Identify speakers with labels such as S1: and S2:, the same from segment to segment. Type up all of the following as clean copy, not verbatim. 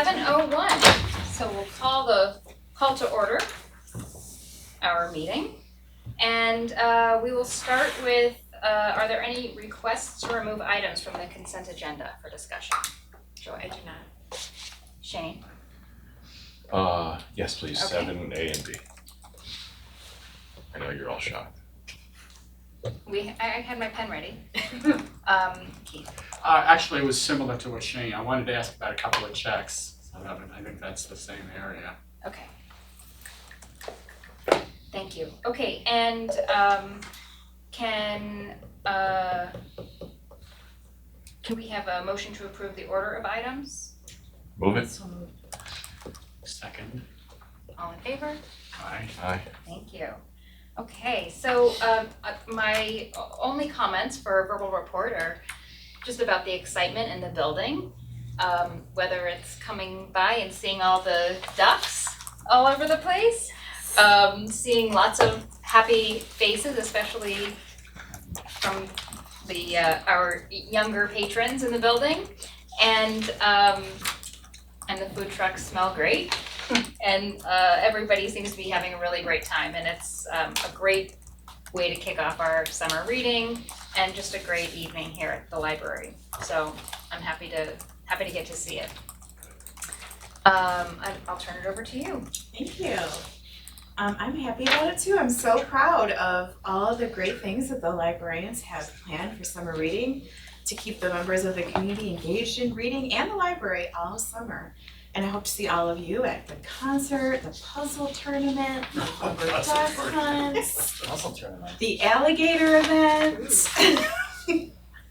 S1: 7:01. So we'll call to order our meeting. And we will start with, are there any requests to remove items from the consent agenda for discussion? Joy? I do not. Shane?
S2: Yes, please.
S1: Okay.
S2: 7A and B. I know you're all shocked.
S1: I had my pen ready. Keith?
S3: Actually, it was similar to what Shane, I wanted to ask about a couple of checks. So I think that's the same area.
S1: Okay. Thank you. Okay, and can we have a motion to approve the order of items?
S2: Move it.
S4: So moved.
S3: Second.
S1: All in favor?
S3: Aye.
S2: Aye.
S1: Thank you. Okay, so my only comments for verbal report are just about the excitement in the building, whether it's coming by and seeing all the ducks all over the place, seeing lots of happy faces, especially from the our younger patrons in the building, and the food trucks smell great. And everybody seems to be having a really great time, and it's a great way to kick off our summer reading and just a great evening here at the library. So I'm happy to get to see it. I'll turn it over to you.
S4: Thank you. I'm happy about it too. I'm so proud of all the great things that the librarians have planned for summer reading to keep the members of the community engaged in reading and the library all summer. And I hope to see all of you at the concert, the puzzle tournament, the Hoover Duck Hunts, the alligator event.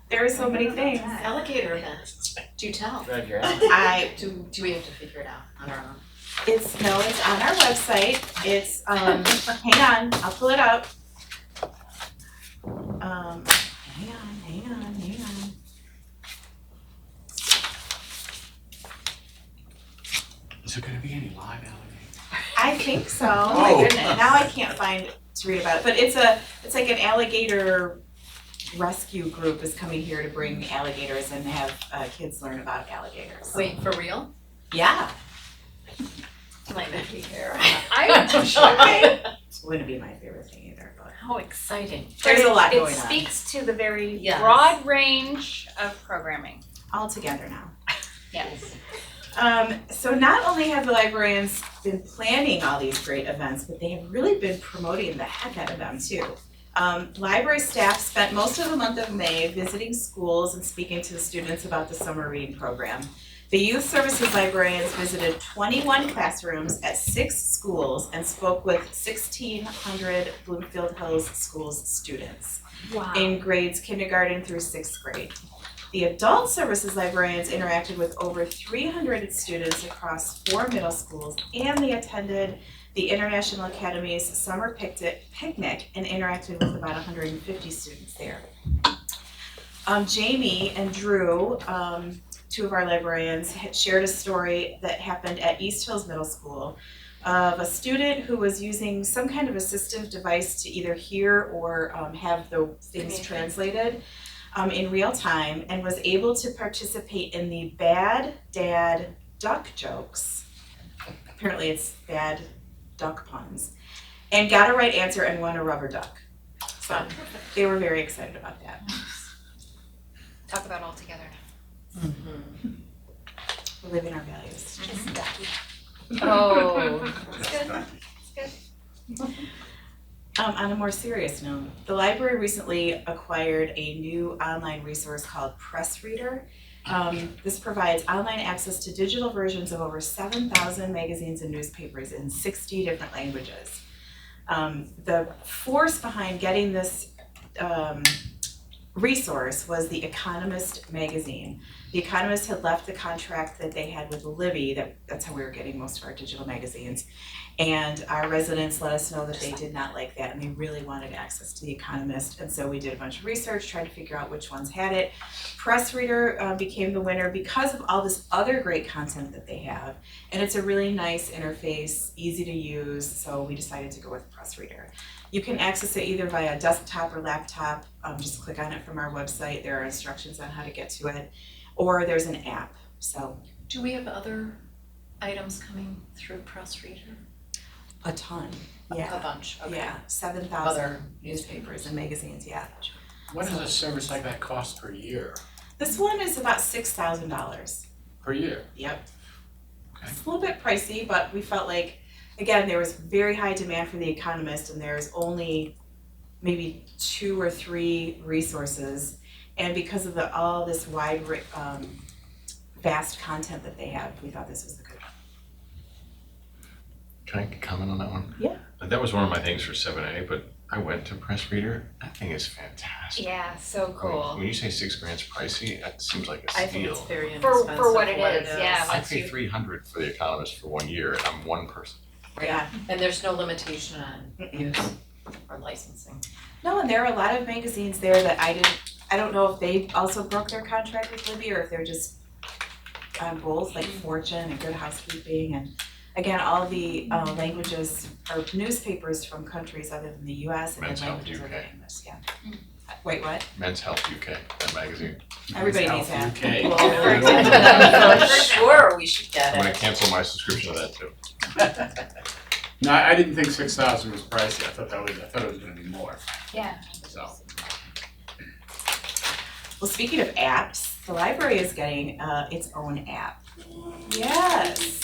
S4: There are so many things.
S5: Alligator event. Do tell.
S4: Do
S5: we have to figure it out on our own?
S4: It's on our website. It's hang on, I'll pull it up. Hang on.
S3: Is there gonna be any live alligators?
S4: I think so.
S1: Oh my goodness.
S4: Now I can't find to read about it, but it's like an alligator rescue group is coming here to bring alligators and have kids learn about alligators.
S5: Wait, for real?
S4: Yeah.
S5: Might not be here.
S4: Okay. It wouldn't be my favorite thing either, but
S5: How exciting.
S4: there's a lot going
S1: It
S4: on.
S1: speaks to the very
S5: Yes.
S1: broad range of programming.
S4: All together now.
S1: Yes.
S4: So not only have the librarians been planning all these great events, but they have really been promoting the heck out of them too. Library staff spent most of the month of May visiting schools and speaking to the students about the summer reading program. The youth services librarians visited 21 classrooms at 6 schools and spoke with 1,600 Bloomfield Hills Schools students in grades kindergarten through 6th grade. The adult services librarians interacted with over 300 students across 4 middle schools, and they attended the International Academy's summer picnic and interacted with about 150 students there. Jamie and Drew, two of our librarians, had shared a story that happened at East Hills Middle School of a student who was using some kind of assistive device to either hear or have the things translated in real time, and was able to participate in the Bad Dad Duck jokes. Apparently it's bad duck puns. And got a right answer and won a rubber duck. So they were very excited about that.
S1: Talk about all together.
S4: We're living our values.
S1: Just ducky. Oh, it's good. It's good.
S4: On a more serious note, the library recently acquired a new online resource called Press Reader. This provides online access to digital versions of over 7,000 magazines and newspapers in 60 different languages. The force behind getting this resource was The Economist magazine. The Economist had left the contract that they had with Libby, that's how we were getting most of our digital magazines. And our residents let us know that they did not like that and they really wanted access to The Economist. And so we did a bunch of research, tried to figure out which ones had it. Press Reader became the winner because of all this other great content that they have. And it's a really nice interface, easy to use, so we decided to go with Press Reader. You can access it either via desktop or laptop. Just click on it from our website. There are instructions on how to get to it. Or there's an app. So
S5: Do we have other items coming through press reader?
S4: A ton,
S5: A
S4: yeah,
S5: bunch, okay.
S4: yeah, 7,000
S5: Other
S4: newspapers and magazines, yeah.
S3: What does a service like that cost per year?
S4: This one is about $6,000.
S3: Per year?
S4: Yep.
S3: Okay.
S4: It's a little bit pricey, but we felt like, again, there was very high demand for The Economist, and there's only maybe 2 or 3 resources. And because of all this wide, vast content that they have, we thought this was the good one.
S2: Can I comment on that one?
S4: Yeah.
S2: That was one of my things for 7A, but I went to Press Reader. That thing is fantastic.
S1: Yeah, so
S2: I mean,
S1: cool.
S2: when you say $6,000's pricey, that seems like a steal.
S5: I think it's very
S1: For
S5: inexpensive
S1: what it is, yeah.
S2: I
S1: once
S2: pay
S1: you-
S2: $300 for The Economist for 1 year, and I'm one person.
S4: Yeah.
S5: And there's no limitation on
S4: Mm-mm.
S5: use or licensing.
S4: No, and there are a lot of magazines there that I don't know if they also broke their contract with Libby or if they're just on both, like Fortune and Good Housekeeping, and again, all the languages or newspapers from countries other than the US and
S2: Men's
S4: then
S2: Health
S4: languages other
S2: UK.
S4: than English, yeah. Wait, what?
S2: Men's Health UK, that magazine.
S4: Everybody
S3: Men's
S4: needs
S3: Health
S4: that.
S3: UK.
S5: For sure, we should get
S2: I'm gonna
S5: it.
S2: cancel my subscription to that too.
S3: No, I didn't think 6,000 was pricey. I thought it was gonna be more,
S1: Yeah.
S3: so.
S4: Well, speaking of apps, the library is getting its own app. Yes.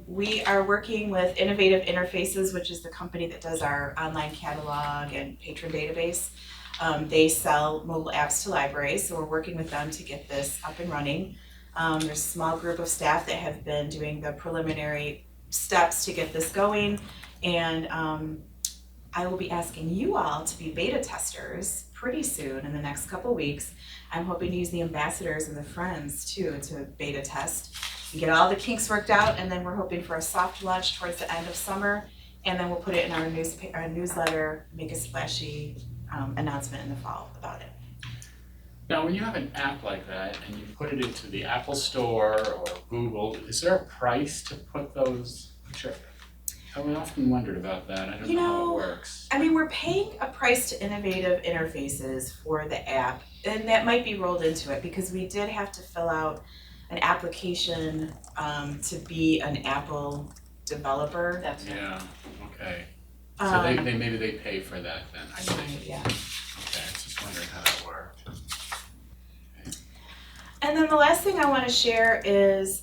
S4: We are working with Innovative Interfaces, which is the company that does our online catalog and patron database. They sell mobile apps to libraries, so we're working with them to get this up and running. There's a small group of staff that have been doing the preliminary steps to get this going, and I will be asking you all to be beta testers pretty soon in the next couple weeks. I'm hoping to use the ambassadors and the friends too to beta test and get all the kinks worked out, and then we're hoping for a soft launch towards the end of summer, and then we'll put it in our newsletter, make a splashy announcement in the fall about it.
S3: Now, when you have an app like that and you put it into the Apple Store or Google, is there a price to put those? Sure. I often wondered about that. I don't know how it works.
S4: I mean, we're paying a price to Innovative Interfaces for the app, and that might be rolled into it because we did have to fill out an application to be an Apple developer.
S5: That's it.
S3: Yeah, okay. So they maybe they pay for that then, I see.
S4: Yeah.
S3: Okay, I was just wondering how that worked.
S4: And then the last thing I want to share is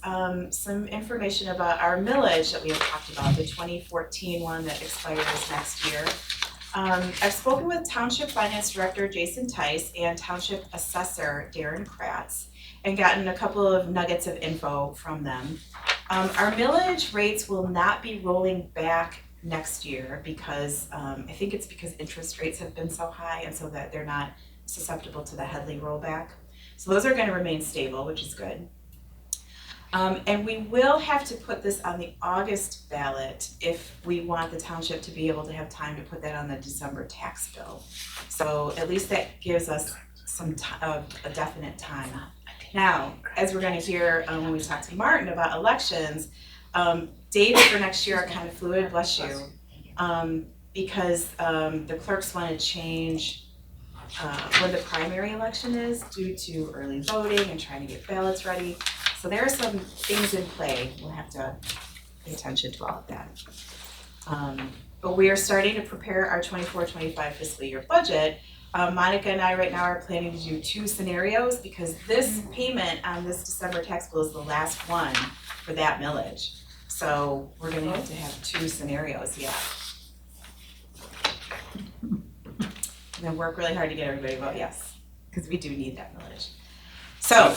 S4: some information about our millage that we had talked about, the 2014 one that expires next year. I've spoken with Township Finance Director Jason Tice and Township Assessor Darren Kratz and gotten a couple of nuggets of info from them. Our millage rates will not be rolling back next year because I think it's because interest rates have been so high and so that they're not susceptible to the Headley rollback. So those are going to remain stable, which is good. And we will have to put this on the August ballot if we want the township to be able to have time to put that on the December tax bill. So at least that gives us some a definite time. Now, as we're going to hear when we talk to Martin about elections, dates for next year are kind of fluid, bless you, because the clerks want to change when the primary election is due to early voting and trying to get ballots ready. So there are some things in play. We'll have to pay attention to all of that. But we are starting to prepare our 24-25 fiscal year budget. Monica and I right now are planning to do 2 scenarios because this payment on this December tax bill is the last one for that millage. So we're gonna have to have 2 scenarios, yeah. And then work really hard to get everybody to vote yes, because we do need that millage. So,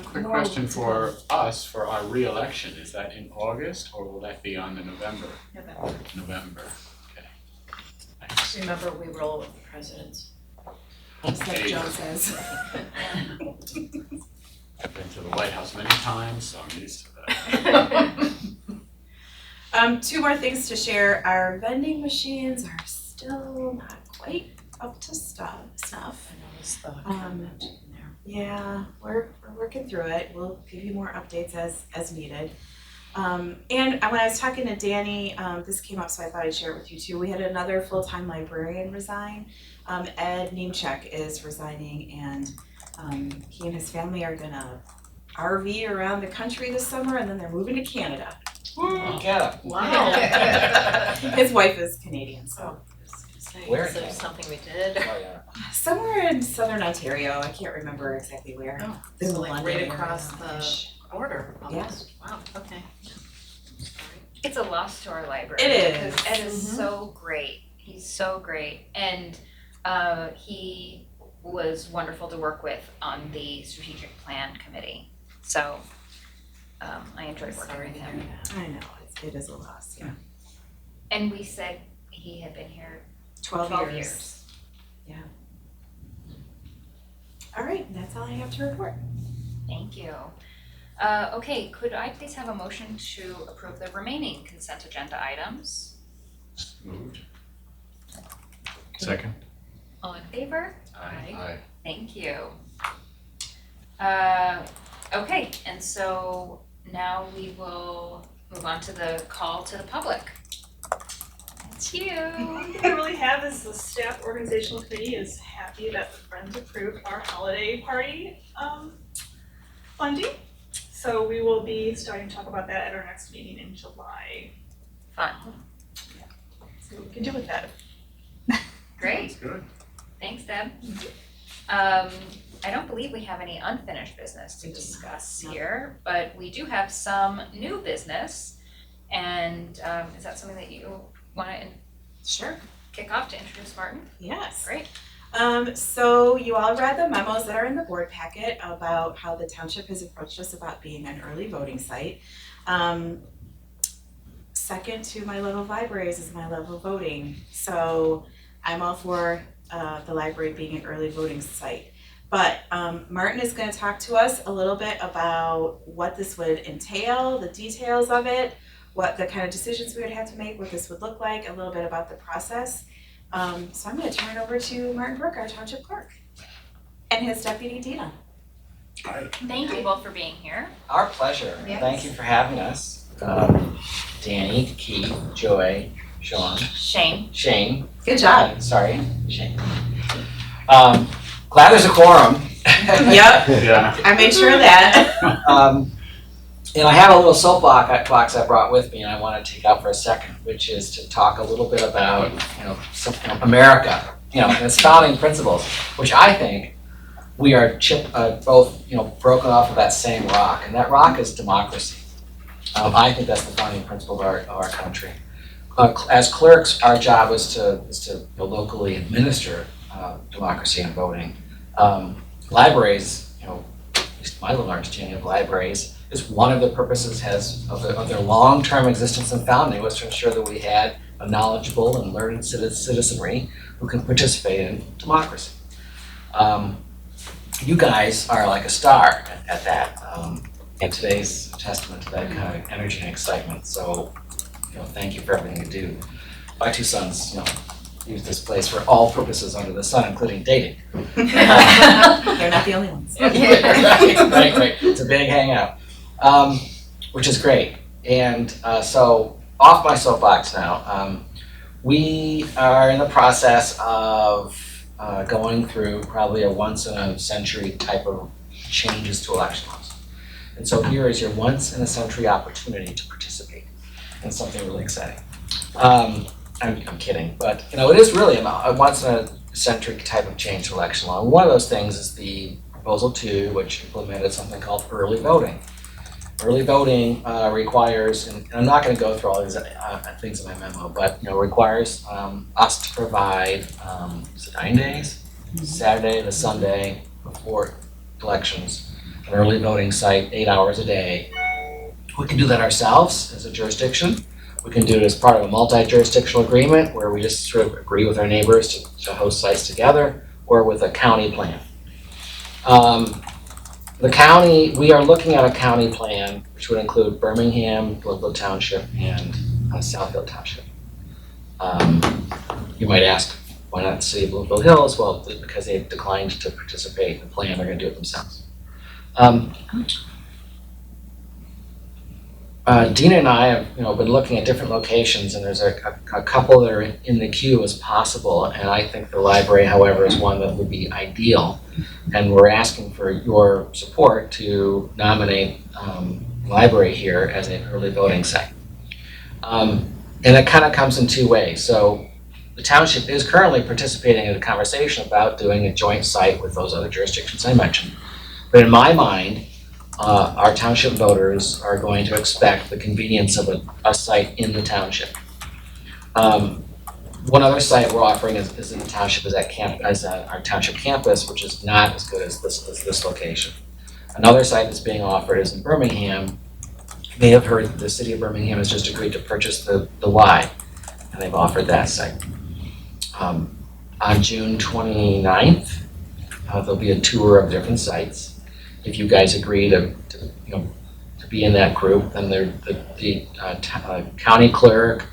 S3: Quick question for us, for our re-election, is that in August or will that be on the November? November, okay. Thanks.
S5: Remember, we roll with the presidents.
S4: just like Joe says.
S3: I've been to the White House many times, so I'm used to that.
S4: 2 more things to share. Our vending machines are still not quite up to snuff.
S5: I noticed the comment in there.
S4: Yeah, we're working through it. We'll give you more updates as needed. And when I was talking to Danny, this came up, so I thought I'd share it with you too. We had another full-time librarian resign. Ed Niemczek is resigning, and he and his family are gonna RV around the country this summer, and then they're moving to Canada.
S6: Get
S5: Wow.
S4: His wife is Canadian, so
S6: Where
S5: Is there
S6: in
S5: something we did?
S4: somewhere in southern Ontario. I can't remember exactly where.
S5: Oh,
S4: In
S5: so like
S4: London
S5: right across the
S4: area-ish.
S5: border almost. Wow, okay.
S1: It's a loss to our library.
S4: It is.
S1: Because Ed is
S5: Mhm.
S1: so great. He's so great. And he was wonderful to work with on the strategic plan committee. So I enjoyed working
S5: Sorry
S1: with
S5: to
S1: him.
S5: hear that.
S4: I know, it is a loss, yeah.
S1: And we said he had been here
S4: 12
S1: 12
S4: years.
S1: years.
S4: All right, that's all I have to report.
S1: Thank you. Okay, could I please have a motion to approve the remaining consent agenda items?
S2: Moved. Second?
S1: All in favor?
S2: Aye.
S1: Thank you. Okay, and so now we will move on to the call to the public. It's you.
S7: One thing I really have is the staff organizational committee is happy that the Friends approved our holiday party funding. So we will be starting to talk about that at our next meeting in July.
S1: Fun.
S7: So we can do with that.
S1: Great.
S3: That's good.
S1: Thanks, Deb. I don't believe we have any unfinished business to discuss here, but we do have some new business. And is that something that you want to
S4: Sure.
S1: kick off to introduce Martin?
S4: Yes.
S1: Great.
S4: So you all read the memos that are in the board packet about how the township has approached us about being an early voting site. Second to my love of libraries is my love of voting. So I'm all for the library being an early voting site. But Martin is going to talk to us a little bit about what this would entail, the details of it, what the kind of decisions we would have to make, what this would look like, a little bit about the process. So I'm going to turn it over to Martin Brooke, our township clerk, and his deputy Dina.
S1: Thank you both for being here.
S6: Our pleasure.
S4: Yes.
S6: Thank you for having us. Danny, Keith, Joy, Sean, Shane.
S4: Good job.
S6: Sorry, Shane. Glad there's a quorum.
S4: Yep,
S3: Yeah.
S4: I made sure of that.
S6: And I have a little soapbox I brought with me, and I want to take out for a second, which is to talk a little bit about, America, and its founding principles, which I think we are both, broken off of that same rock, and that rock is democracy. I think that's the founding principle of our country. As clerks, our job is to locally administer democracy and voting. Libraries, at least my little understanding of libraries, is one of the purposes of their long-term existence and founding was to ensure that we had a knowledgeable and learned citizenry who can participate in democracy. You guys are like a star at that, and today's a testament to that kind of energy and excitement. So, thank you for everything you do. My two sons, use this place for all purposes under the sun, including dating.
S4: They're not the only ones.
S6: Right. It's a big hangout, which is great. And so, off my soapbox now. We are in the process of going through probably a once-in-a-century type of changes to election laws. And so here is your once-in-a-century opportunity to participate in something really exciting. I'm kidding, but it is really a once-in-a-century type of change to election law. And one of those things is the Proposal 2, which implemented something called early voting. Early voting requires, and I'm not going to go through all these things in my memo, but requires us to provide 9 days, Saturday to Sunday before elections, an early voting site, 8 hours a day. We can do that ourselves as a jurisdiction. We can do it as part of a multi-jurisdictional agreement where we just sort of agree with our neighbors to host sites together, or with a county plan. The county, we are looking at a county plan which would include Birmingham, Bloomfield Township, and Southfield Township. You might ask, why not the city of Bloomfield Hills? Well, because they've declined to participate in the plan, they're going to do it themselves. Dina and I have, been looking at different locations, and there's a couple that are in the queue as possible, and I think the library, however, is one that would be ideal. And we're asking for your support to nominate library here as an early voting site. And it kind of comes in two ways. So the township is currently participating in a conversation about doing a joint site with those other jurisdictions I mentioned. But in my mind, our township voters are going to expect the convenience of a site in the township. One other site we're offering is in the township, is our township campus, which is not as good as this location. Another site that's being offered is in Birmingham. You may have heard that the city of Birmingham has just agreed to purchase the Y, and they've offered that site. On June 29th, there'll be a tour of different sites. If you guys agree to be in that group, then the county clerk,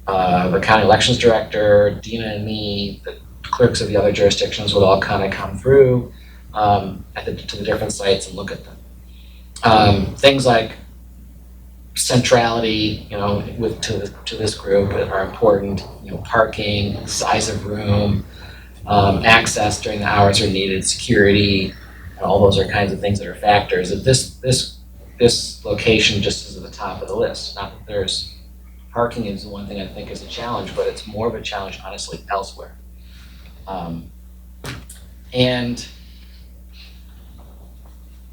S6: the county elections director, Dina and me, the clerks of the other jurisdictions would all kind of come through to the different sites and look at them. Things like centrality, to this group are important. Parking, size of room, access during the hours are needed, security. All those are kinds of things that are factors. That this location just is at the top of the list. Not that there's parking is the one thing I think is a challenge, but it's more of a challenge honestly elsewhere. And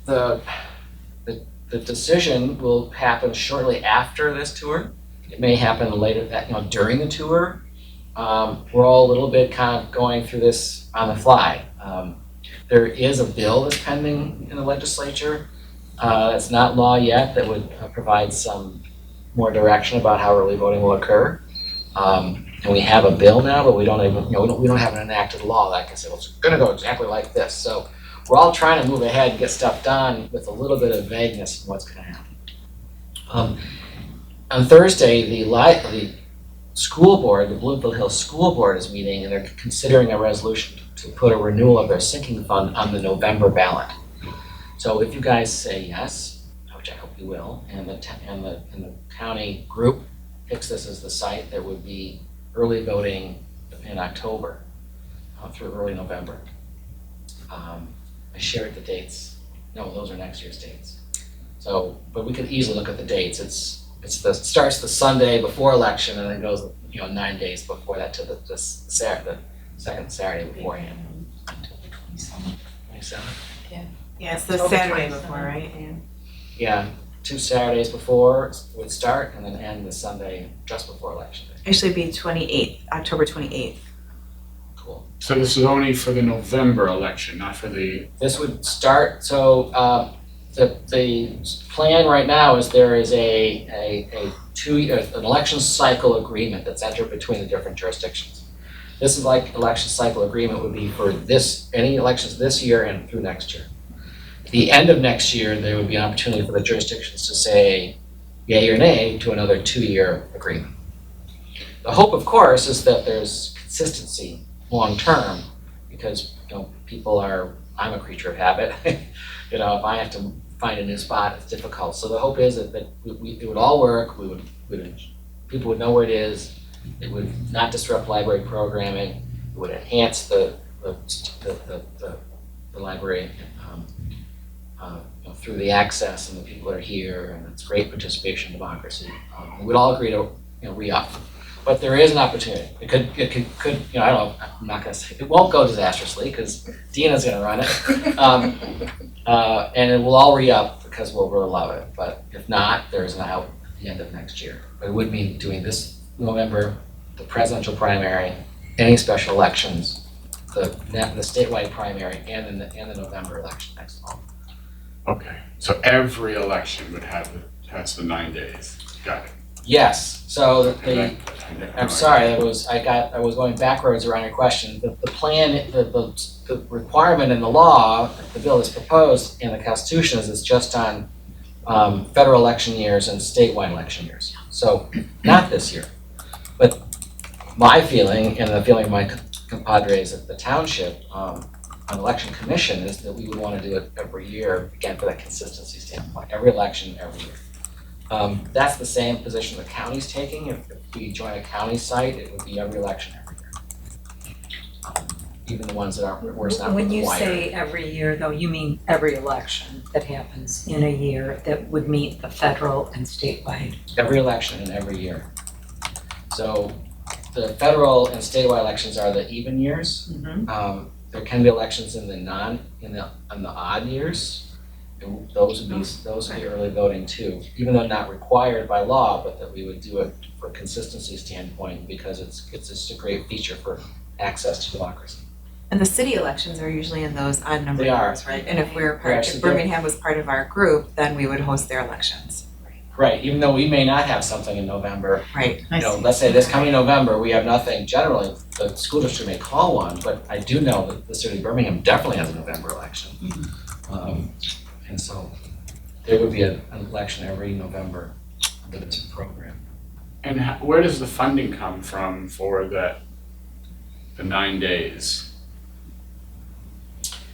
S6: the decision will happen shortly after this tour. It may happen later during the tour. We're all a little bit kind of going through this on the fly. There is a bill that's pending in the legislature. It's not law yet, that would provide some more direction about how early voting will occur. And we have a bill now, but we don't even, we don't have an enacted law that can say, well, it's going to go exactly like this. So we're all trying to move ahead and get stuff done with a little bit of vagueness in what's going to happen. On Thursday, the school board, the Bloomfield Hills School Board is meeting, and they're considering a resolution to put a renewal of their sinking fund on the November ballot. So if you guys say yes, which I hope you will, and the county group picks this as the site, there would be early voting in October through early November. I shared the dates. No, those are next year's dates. So, but we could easily look at the dates. It starts the Sunday before election and then goes 9 days before that to the second Saturday beforehand. 27th.
S4: Yeah, it's the Saturday before, right?
S6: Yeah, 2 Saturdays before would start and then end the Sunday just before election day.
S4: Actually, it'd be 28th, October 28th.
S6: Cool.
S3: So this is only for the November election, not for the.
S6: This would start. So the plan right now is there is an election cycle agreement that's entered between the different jurisdictions. This is like election cycle agreement would be for any elections this year and through next year. At the end of next year, there would be an opportunity for the jurisdictions to say yay or nay to another 2-year agreement. The hope, of course, is that there's consistency long term, because I'm a creature of habit. If I have to find a new spot, it's difficult. So the hope is that it would all work. People would know where it is. It would not disrupt library programming. It would enhance the library through the access and the people that are here, and it's great participation in democracy. We'd all agree to re-up. But there is an opportunity. It could I don't know, I'm not gonna say, it won't go disastrously because Dina's gonna run it. And it will all re-up because we'll really love it. But if not, there's an out at the end of next year. But it would mean doing this November, the presidential primary, any special elections, the statewide primary, and the November election next fall.
S3: Okay, so every election would has the 9 days. Got it.
S6: Yes. So I'm sorry,
S3: I
S6: I was going backwards around your question. The plan, the requirement in the law, the bill that's proposed in the Constitution is it's just on federal election years and statewide election years. So not this year. But my feeling and the feeling of my compadres at the township on election commission is that we would want to do it every year, again, for that consistency standpoint, every election, every year. That's the same position the county's taking. If we join a county site, it would be every election every year. Even the ones that aren't, where it's not required.
S8: When you say every year, though, you mean every election that happens in a year that would meet the federal and statewide?
S6: Every election and every year. So the federal and statewide elections are the even years.
S8: Mm-hmm.
S6: There can be elections in the odd years. And those would be early voting too, even though not required by law, but that we would do it for a consistency standpoint because it's just a great feature for access to democracy.
S4: And the city elections are usually in those odd number
S6: They are.
S4: years, right? And if
S6: actually
S4: if Birmingham was part of our group, then we would host their elections.
S6: Right, even though we may not have something in November,
S4: Right.
S6: you know, let's say this coming November, we have nothing, generally, the school district may call one, but I do know that the city of Birmingham definitely has a November election. And so there would be an election every November under the program.
S3: And where does the funding come from for the 9 days?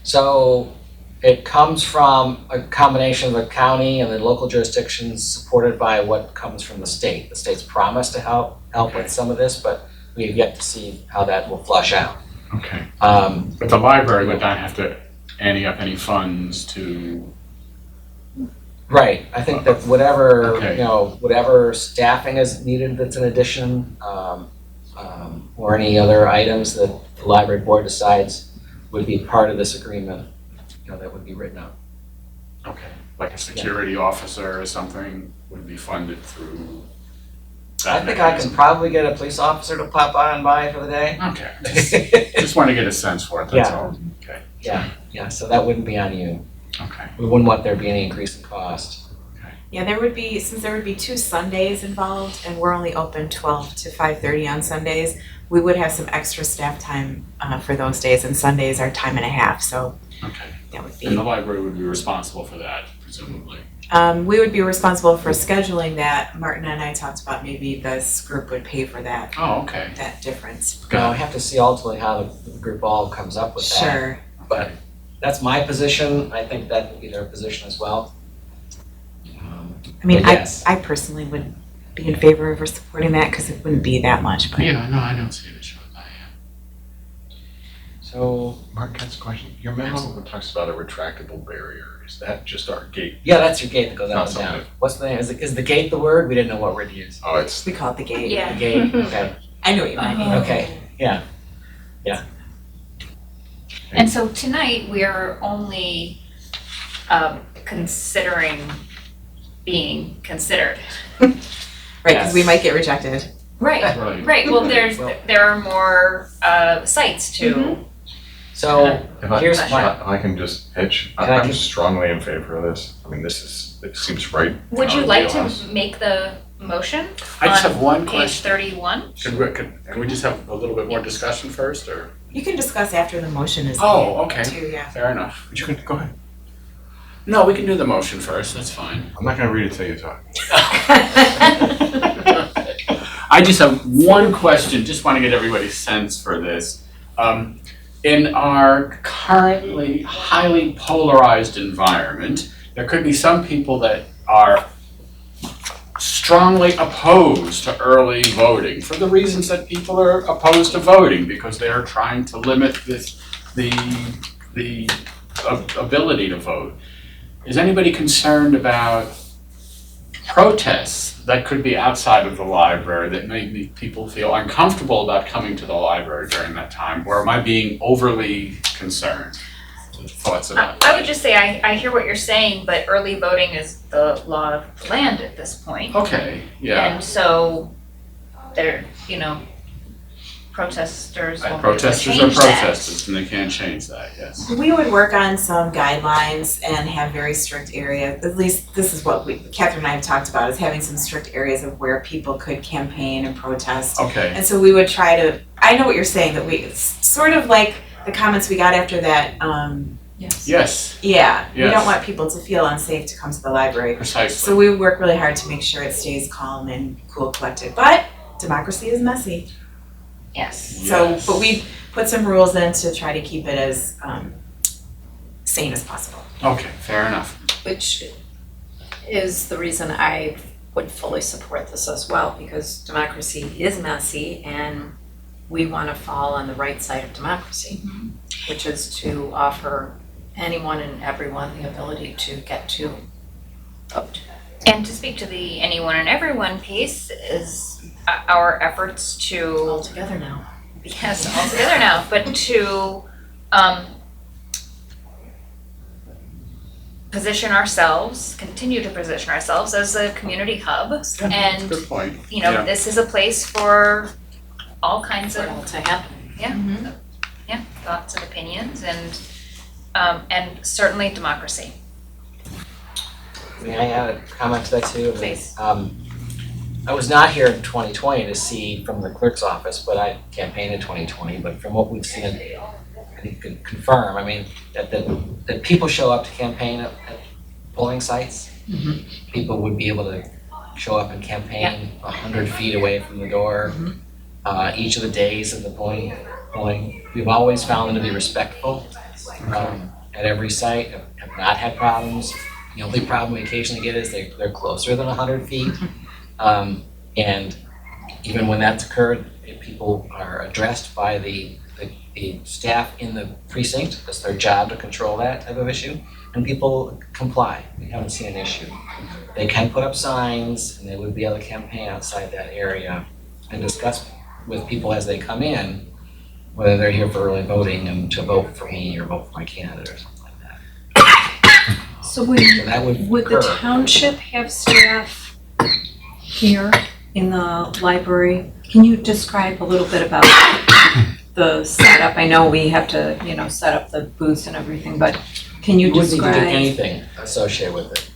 S6: So it comes from a combination of the county and the local jurisdictions supported by what comes from the state. The state's promised to help with some of this, but we have yet to see how that will flush out.
S3: Okay. But the library would not have to ante up any funds to.
S6: Right, I think that whatever,
S3: Okay.
S6: you know, whatever staffing is needed that's an addition, or any other items that the library board decides would be part of this agreement, you know, that would be written up.
S3: Okay. Like a security officer or something would be funded through that
S6: I think I
S3: mechanism.
S6: can probably get a police officer to pop on by for the day.
S3: Okay. Just want to get a sense for it, that's
S6: Yeah.
S3: all. Okay.
S6: Yeah, so that wouldn't be on you.
S3: Okay.
S6: We wouldn't want there to be any increase in cost.
S4: Yeah, since there would be 2 Sundays involved and we're only open 12 to 5:30 on Sundays, we would have some extra staff time for those days, and Sundays are time and a half, so
S3: Okay.
S4: that would
S3: And the
S4: be.
S3: library would be responsible for that, presumably.
S4: We would be responsible for scheduling that. Martin and I talked about maybe this group would pay for that
S3: Oh, okay.
S4: difference.
S6: Now, I have to see ultimately how the group all comes up with that.
S4: Sure.
S6: But that's my position, I think that would be their position as well.
S4: I mean,
S6: But yes.
S4: I personally would be in favor of supporting that because it wouldn't be that much, but.
S3: Yeah, no, I don't see an issue with that, yeah.
S6: So,
S2: Mark, that's a question. Your memo talks about a retractable barrier. Is that just our gate?
S6: yeah, that's your gate that goes
S2: Not
S6: up and down.
S2: something.
S6: What's the name? Is the gate the word? We didn't know what word to use.
S2: Oh, it's,
S4: We call it the gate.
S1: Yeah.
S6: The gate, okay,
S4: I knew what you meant.
S6: okay, yeah.
S1: And so tonight, we are only considering being considered.
S4: Right, because we
S6: Yes.
S4: might get rejected.
S1: Right,
S3: Right.
S1: right, well, there are more sites to,
S6: So,
S2: if I,
S6: here's my,
S2: I can just pitch.
S6: Can I
S2: I'm
S6: just-
S2: strongly in favor of this. I mean, it seems right.
S1: would you
S2: out of
S1: like
S2: the
S1: to
S2: wheelhouse.
S1: make the motion
S3: I just
S1: on
S3: have one
S1: page
S3: question.
S1: 31?
S3: Can we just have a little bit more discussion first, or?
S4: You can discuss after the motion is
S3: Oh,
S4: made,
S3: okay,
S4: too, yeah.
S3: fair enough.
S2: But you can, go ahead.
S3: No, we can do the motion first, that's fine.
S2: I'm not gonna read it till you talk.
S3: I just have one question, just want to get everybody's sense for this. In our currently highly polarized environment, there could be some people that are strongly opposed to early voting for the reasons that people are opposed to voting, because they are trying to limit the ability to vote. Is anybody concerned about protests that could be outside of the library that may make people feel uncomfortable about coming to the library during that time? Or am I being overly concerned? Thoughts about that?
S1: I would just say, I hear what you're saying, but early voting is the law of the land at this point.
S3: Okay, yeah.
S1: And so, there, protesters won't be able to
S3: Protesters are
S1: change that.
S3: protesters and they can't change that, yes.
S4: We would work on some guidelines and have very strict areas, at least this is what Catherine and I have talked about, is having some strict areas of where people could campaign and protest.
S3: Okay,
S4: And so we would try to, I know what you're saying, that it's sort of like the comments we got after that,
S3: yes,
S4: yeah, we
S3: Yes.
S4: don't want people to feel unsafe to come to the library.
S3: precisely.
S4: So we work really hard to make sure it stays calm and cool, collected, but democracy is messy.
S1: Yes.
S4: So,
S3: Yes.
S4: but we put some rules in to try to keep it as sane as possible.
S3: Okay, fair enough.
S8: Which is the reason I would fully support this as well, because democracy is messy and we want to fall on the right side of democracy, which is to offer anyone and everyone the ability to get to vote.
S1: And to speak to the anyone and everyone piece is our efforts to,
S8: All together now.
S1: yes, all together now, but to continue to position ourselves as a community hub. And,
S3: Good point.
S1: you know,
S3: Yeah.
S1: this is a place for all kinds
S8: For
S1: of,
S8: it all to happen.
S1: thoughts and opinions and certainly democracy.
S6: May I add a comment to that too?
S1: Please.
S6: I was not here in 2020 to see from the clerk's office, but I campaigned in 2020, but from what we've seen, I think you could confirm, I mean, that people show up to campaign at polling sites. People would be able to show up and campaign 100 feet away from the door. Each of the days of the polling. We've always found them to be respectful at every site, have not had problems. The only problem we occasionally get is they're closer than 100 feet. And even when that's occurred, if people are addressed by the staff in the precinct, it's their job to control that type of issue, and people comply. We haven't seen an issue. They can put up signs, and they would be able to campaign outside that area and discuss with people as they come in, whether they're here for early voting and to vote for me or vote for my candidate or something like that.
S8: So would
S6: that would
S8: the
S6: occur.
S8: township have staff here in the library? Can you describe a little bit about the setup? I know we have to, set up the booths and everything, but can you
S6: We wouldn't need to do
S8: describe?
S6: anything associated with it,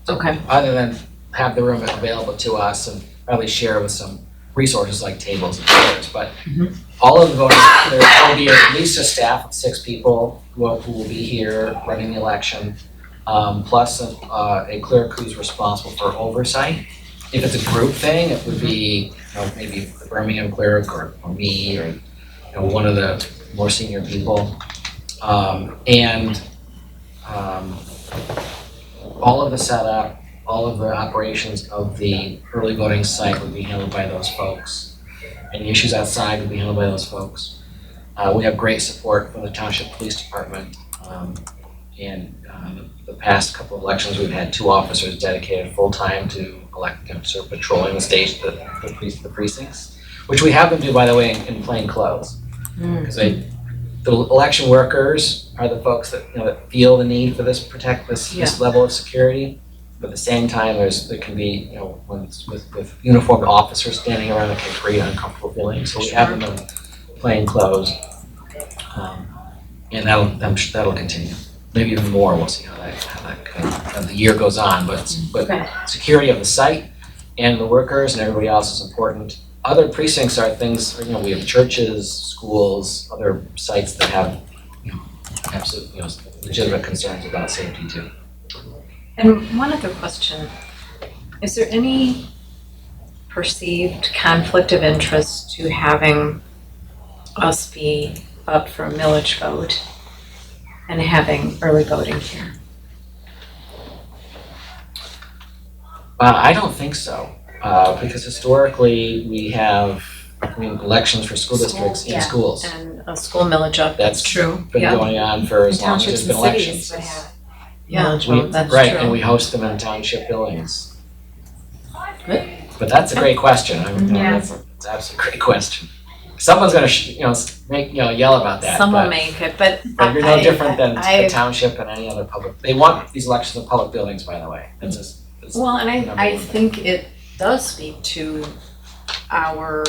S8: Okay.
S6: other than have the room available to us and probably share with some resources like tables and chairs. But all of the voting, there will be at least a staff of 6 people who will be here running the election, plus a clerk who's responsible for oversight. If it's a group thing, it would be maybe the Birmingham clerk or me or one of the more senior people. All of the setup, all of the operations of the early voting site would be handled by those folks. Any issues outside would be handled by those folks. We have great support from the Township Police Department. The past couple of elections, we've had 2 officers dedicated full-time to sort of patrolling the precincts, which we have them do, by the way, in plain clothes. Because the election workers are the folks that that feel the need for this this level of security. But at the same time, there can be with uniformed officers standing around that can create uncomfortable feelings. So we have them in plain clothes, and that'll continue. Maybe even more. We'll see how as the year goes on. But security of the site and the workers and everybody else is important. Other precincts are things. We have churches, schools, other sites that have absolute legitimate concerns about safety too.
S8: And one other question, is there any perceived conflict of interest to having us be up for a millage vote and having early voting here?
S6: I don't think so, because historically we have elections for school districts in schools.
S8: And a school millage up, that's true.
S6: Been going on for as long as there's been elections.
S8: Yeah, that's
S6: Right,
S8: true.
S6: and we host them in township buildings.
S8: Good.
S6: But that's a great question. It's absolutely a great question. Someone's gonna yell about that.
S8: Some will
S6: but-
S8: make it, but
S6: But you're no different than
S8: I-
S6: the township and any other public. They want these elections in public buildings, by the way. That's
S8: Well, and
S6: number
S8: I
S6: one
S8: think it does speak to our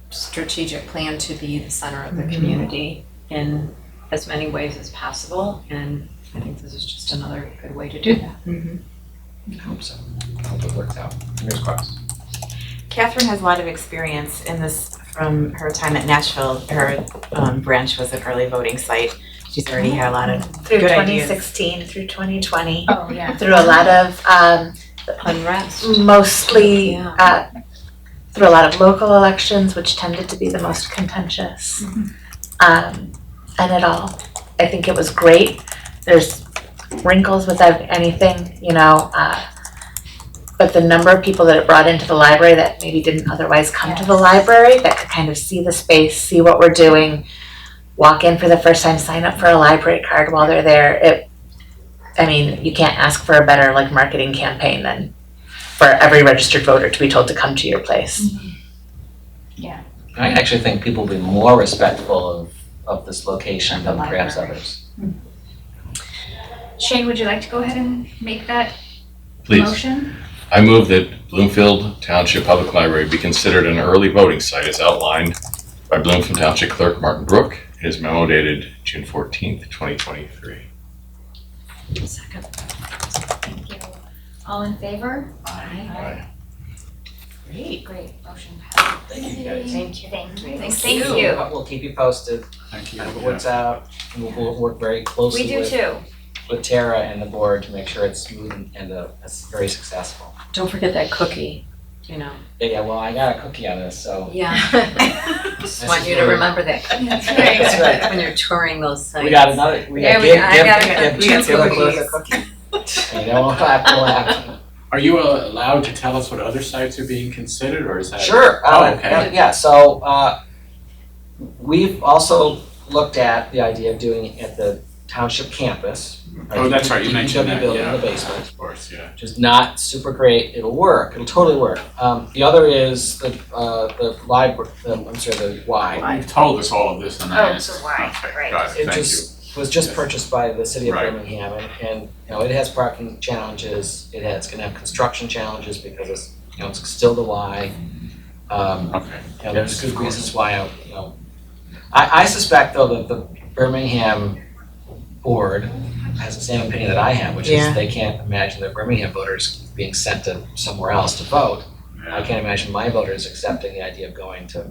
S8: strategic plan to be the center of the community in as many ways as possible, and I think this is just another good way to do that.
S6: I hope so. I hope it works out. Fingers crossed.
S4: Catherine has a lot of experience in this from her time at Nashville. Her branch was an early voting site. She's already had a lot of
S5: Through
S4: good ideas.
S5: 2016 through 2020,
S1: Oh, yeah.
S5: through a lot of
S8: Unrest.
S5: mostly
S8: Yeah.
S5: through a lot of local elections, which tended to be the most contentious. And it all, I think it was great. There's wrinkles with anything, but the number of people that it brought into the library that maybe didn't otherwise come to the library, that could kind of see the space, see what we're doing, walk in for the first time, sign up for a library card while they're there. You can't ask for a better like marketing campaign than for every registered voter to be told to come to your place.
S6: I actually think people will be more respectful of this location than perhaps others.
S1: Shane, would you like to go ahead and make that
S2: Please.
S1: motion?
S2: I move that Bloomfield Township Public Library be considered an early voting site as outlined by Bloomfield Township Clerk Martin Brook in his memo dated June 14th, 2023.
S8: Second.
S1: Thank you. All in favor?
S2: Aye.
S1: Great, motion passes.
S6: Thank you, guys.
S8: Thank you.
S1: Thank you.
S6: We'll keep you posted.
S3: Thank you.
S6: It works out. We'll work very
S1: We
S6: closely
S1: do too.
S6: with Tara and the board to make sure it's smooth and it's very successful.
S8: Don't forget that cookie,
S6: Yeah, well, I got a cookie on this, so.
S8: Yeah. Just want you to remember that.
S1: That's
S8: right.
S6: That's right.
S8: When you're touring those sites.
S6: We got another, we got give the clerk a cookie. You know what will happen.
S3: Are you allowed to tell us what other sites are being considered, or is that?
S6: Sure.
S3: Oh, okay.
S6: Yeah, so we've also looked at the idea of doing it at the township campus.
S3: Oh, that's right, you
S6: DPW
S3: mentioned that,
S6: building
S3: yeah.
S6: in the basement.
S3: Of course, yeah.
S6: Which is not super great. It'll work. It'll totally work. The other is the library. The Y.
S3: You've told us all of this in
S1: Oh,
S3: advance.
S1: so why,
S3: Okay,
S1: right.
S3: got it,
S6: It
S3: thank you.
S6: was just purchased by the city of
S3: Right.
S6: Birmingham, and it has parking challenges. It's going to have construction challenges because it's still the Y.
S3: Okay.
S6: There's good reasons why I suspect though that the Birmingham board has the same opinion that I have, which
S8: Yeah.
S6: is they can't imagine their Birmingham voters being sent to somewhere else to vote. I
S3: Yeah.
S6: can't imagine my voters accepting the idea of going to,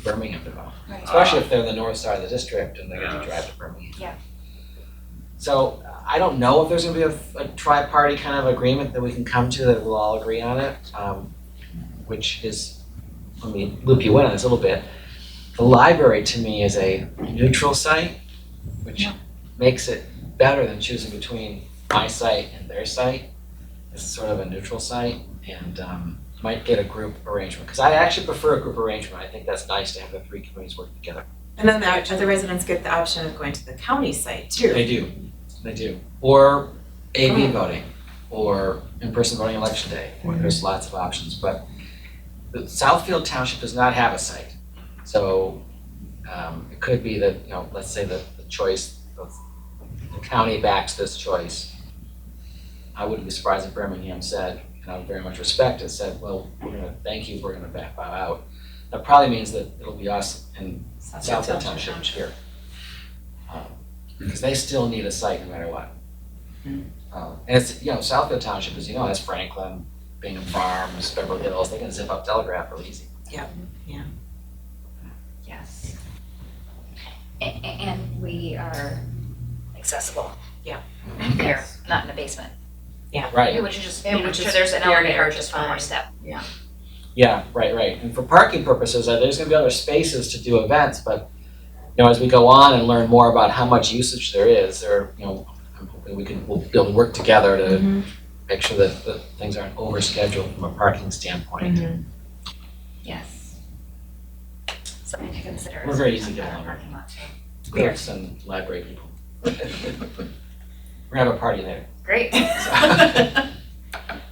S6: Birmingham to vote.
S1: Right.
S6: Especially if they're in the north side of the district and they're gonna
S3: Yeah.
S6: drive to Birmingham.
S1: Yeah.
S6: So I don't know if there's gonna be a tri-party kind of agreement that we can come to that we'll all agree on it, which is, let me loop you in on this a little bit. The library to me is a neutral site, which makes it better than choosing between my site and their site. It's sort of a neutral site and might get a group arrangement, because I actually prefer a group arrangement. I think that's nice to have the three communities working together.
S4: And then the residents get the option of going to the county site too.
S6: They do. Or A/B voting, or in-person voting election day, or there's lots of options, but the Southfield Township does not have a site. So it could be that, let's say that the choice of the county backs this choice. I wouldn't be surprised if Birmingham said, and I would very much respect it, said, well, we're gonna thank you, we're gonna back out. That probably means that it'll be us in Southfield Township here. Because they still need a site no matter what. And it's, Southfield Township, as you know, has Franklin, Bingham Farms, Beverly Hills, they can zip up Telegraph real easy.
S1: Yes. And we are accessible.
S4: Yeah.
S1: There, not in the basement.
S6: Right.
S1: Which is just,
S8: And which
S1: so
S8: is
S1: there's an
S8: very
S1: elevator,
S8: hard to
S1: just one more
S8: find.
S1: step.
S6: Yeah, right. And for parking purposes, there's gonna be other spaces to do events, but, as we go on and learn more about how much usage there is, I'm hoping we'll be able to work together to make sure that things aren't overscheduled from a parking standpoint.
S1: Yes. Something to consider.
S6: We're very easy to get along with.
S1: Parking lot too.
S6: Clerks and library people. We're gonna have a party there.
S1: Great.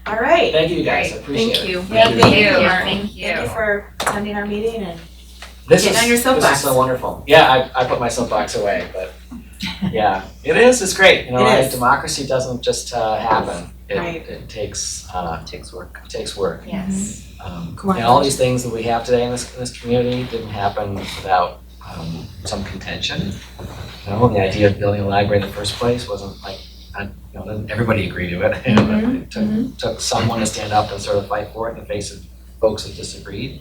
S4: All right.
S6: Thank you guys, I
S1: Great.
S6: appreciate it.
S8: Thank you.
S4: Yeah, thank you.
S1: Thank you.
S4: Thank you for attending our meeting and
S6: This
S4: Getting
S6: is,
S4: on your
S6: this
S4: soapbox.
S6: is so wonderful. Yeah, I put my soapbox away, but yeah, it is, it's great.
S4: It is.
S6: Democracy doesn't just happen.
S4: Right.
S6: It takes
S8: Work.
S6: work.
S1: Yes.
S6: And all these things that we have today in this community didn't happen without some contention. The idea of building a library in the first place wasn't like, didn't everybody agreed to it. It took someone to stand up and sort of fight for it in the face of folks that disagreed.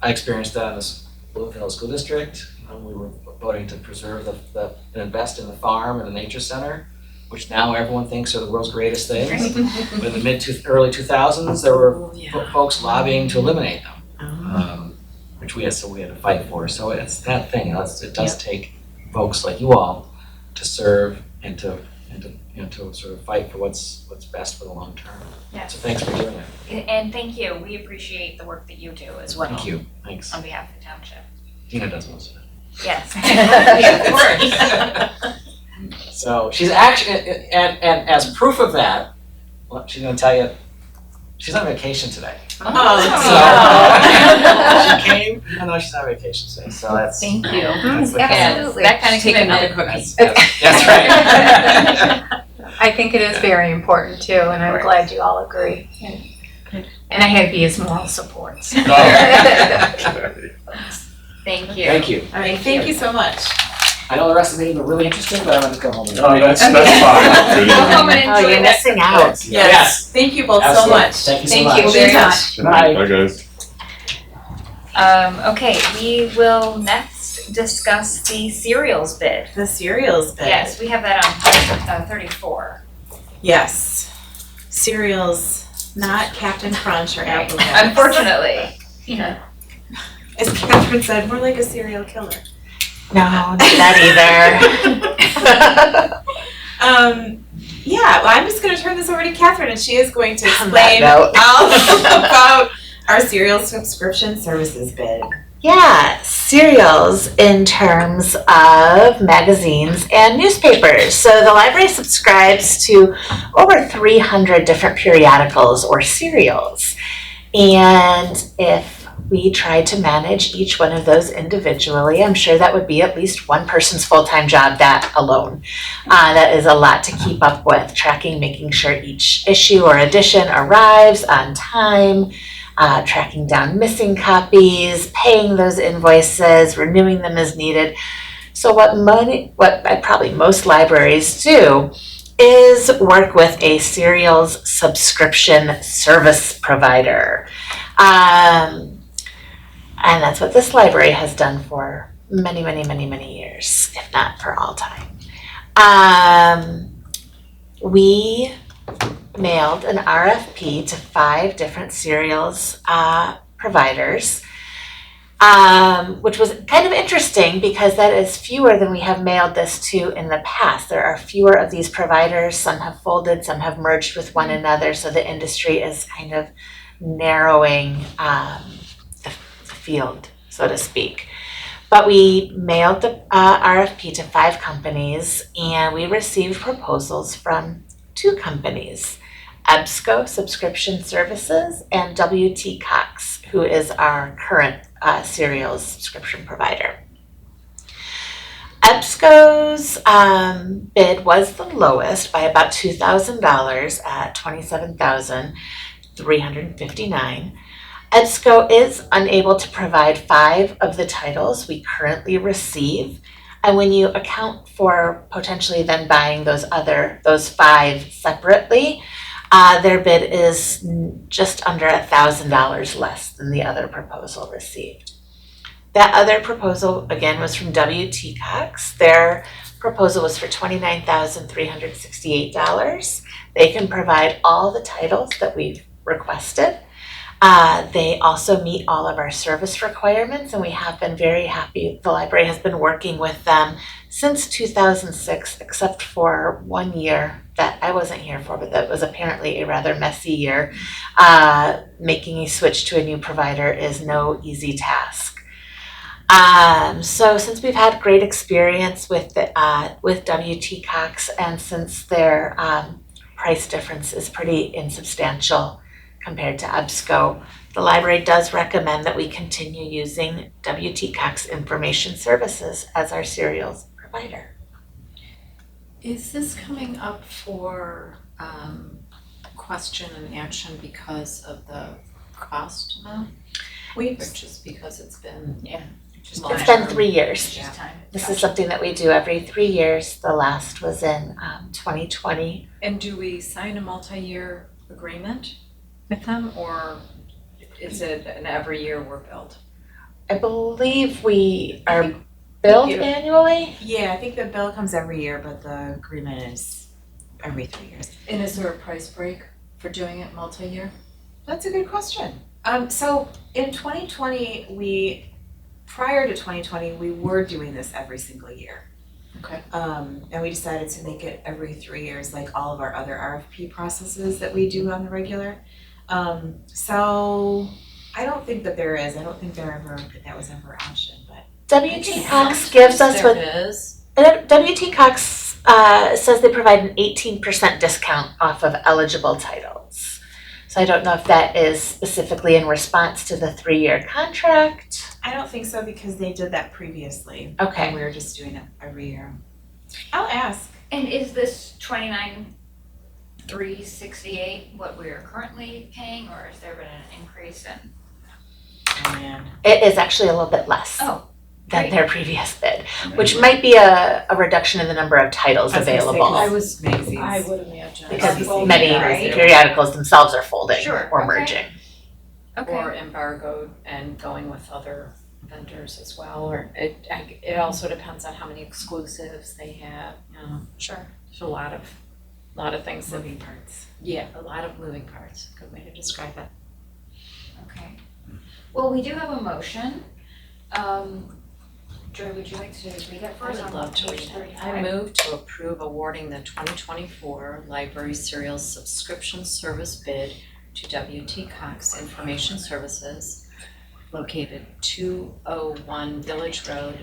S6: I experienced that in the Bloomfield School District. We were voting to preserve and invest in the farm and the nature center, which now everyone thinks are the world's greatest things. But in the early 2000s, there were folks lobbying to eliminate them, which we had to fight for. So it's that thing. It does take folks like you all to serve and to and to sort of fight for what's best for the long term.
S1: Yes.
S6: So thanks for doing it.
S1: And thank you, we appreciate the work that you do as well.
S6: Thank you. Thanks.
S1: On behalf of the township.
S6: Dina does most of it.
S1: Yes.
S4: Of course.
S6: So she's actually, and as proof of that, well, she's going to tell you, she's on vacation today.
S4: Oh,
S6: She came even though she's on vacation today. So that's
S8: Thank you.
S6: That's the
S1: Absolutely.
S8: That kind of
S1: Take
S8: commitment.
S1: another cookie.
S6: That's right.
S8: I think it is very important too, and I'm glad you all agree. And I have B's moral support.
S1: Thank you.
S6: Thank you.
S4: All right, thank you so much.
S6: I know the rest of the meeting are really interesting, but I'm going to go home and.
S3: Oh, that's
S1: Go home and
S5: Oh,
S1: enjoy
S5: you're
S1: that.
S5: missing out.
S6: Yes.
S4: Thank you both so
S6: Absolutely.
S4: much.
S6: Thank you so
S1: Thank
S6: much.
S1: you
S4: We'll be in
S1: very
S4: touch.
S6: Good night.
S2: Bye, guys.
S1: Okay, we will next discuss the cereals bid.
S4: The cereals bid.
S1: Yes, we have that on 34.
S4: Yes. Cereals, not Captain Crunch or Apple Jacks.
S1: Unfortunately.
S4: As Catherine said, more like a serial killer.
S5: No, not that either.
S4: Yeah, well, I'm just gonna turn this over to Catherine and she is going to
S5: On that
S4: explain
S5: note.
S4: all about our cereal subscription services bid.
S5: Yeah, cereals in terms of magazines and newspapers. So the library subscribes to over 300 different periodicals or serials. And if we tried to manage each one of those individually, I'm sure that would be at least one person's full-time job, that alone. That is a lot to keep up with, tracking, making sure each issue or edition arrives on time, tracking down missing copies, paying those invoices, renewing them as needed. So what probably most libraries do is work with a cereals subscription service provider. And that's what this library has done for many, many, many, many years, if not for all time. We mailed an RFP to 5 different cereals providers, which was kind of interesting because that is fewer than we have mailed this to in the past. There are fewer of these providers. Some have folded, some have merged with one another, so the industry is kind of narrowing the field, so to speak. But we mailed the RFP to 5 companies, and we received proposals from 2 companies, EBSCO Subscription Services and WT Cox, who is our current cereals subscription provider. EBSCO's bid was the lowest by about $2,000 at $27,359. EBSCO is unable to provide 5 of the titles we currently receive, and when you account for potentially then buying those 5 separately, their bid is just under $1,000 less than the other proposal received. That other proposal, again, was from WT Cox. Their proposal was for $29,368. They can provide all the titles that we've requested. They also meet all of our service requirements, and we have been very happy. The library has been working with them since 2006, except for 1 year that I wasn't here for, but that was apparently a rather messy year. Making a switch to a new provider is no easy task. So since we've had great experience with WT Cox, and since their price difference is pretty insubstantial compared to EBSCO, the library does recommend that we continue using WT Cox Information Services as our cereals provider.
S8: Is this coming up for question and action because of the cost amount? Or just because it's been
S5: It's been 3 years.
S8: Yeah.
S5: This is something that we do every 3 years. The last was in 2020.
S8: And do we sign a multi-year agreement with them, or is it an every year we're billed?
S5: I believe we are billed annually.
S4: Yeah, I think the bill comes every year, but the agreement is every 3 years.
S8: And is there a price break for doing it multi-year?
S4: That's a good question. So in 2020, prior to 2020, we were doing this every single year.
S8: Okay.
S4: And we decided to make it every 3 years, like all of our other RFP processes that we do on the regular. So I don't think that there is, I don't think that was ever an option, but.
S5: WT Cox gives us what,
S8: There is.
S5: WT Cox says they provide an 18% discount off of eligible titles. So I don't know if that is specifically in response to the 3-year contract.
S4: I don't think so because they did that previously.
S5: Okay.
S4: And we were just doing it every year. I'll ask.
S1: And is this 29,368 what we are currently paying, or has there been an increase in?
S4: Oh man.
S5: It is actually a little bit less
S1: Oh,
S5: than
S1: great.
S5: their previous bid, which might be a reduction in the number of titles
S4: I was gonna say, 'cause
S5: available.
S8: I was-
S4: magazines.
S8: I would imagine.
S5: Because
S1: Well,
S5: many
S1: right.
S5: periodicals themselves are folding
S1: Sure,
S5: or
S1: okay.
S5: merging.
S1: Okay.
S8: Or embargoed and going with other vendors as well, or it also depends on how many exclusives they have, you know.
S1: Sure.
S8: There's a lot of things that,
S4: Moving parts.
S8: yeah, a lot of moving parts, good way to describe it.
S1: Okay. Well, we do have a motion. Joy, would you like to read it
S8: I
S1: first?
S8: would
S1: on
S8: love to
S1: page
S8: read it.
S1: 35?
S8: I move to approve awarding the 2024 Library Serial Subscription Service bid to WT Cox Information Services located 201 Village Road,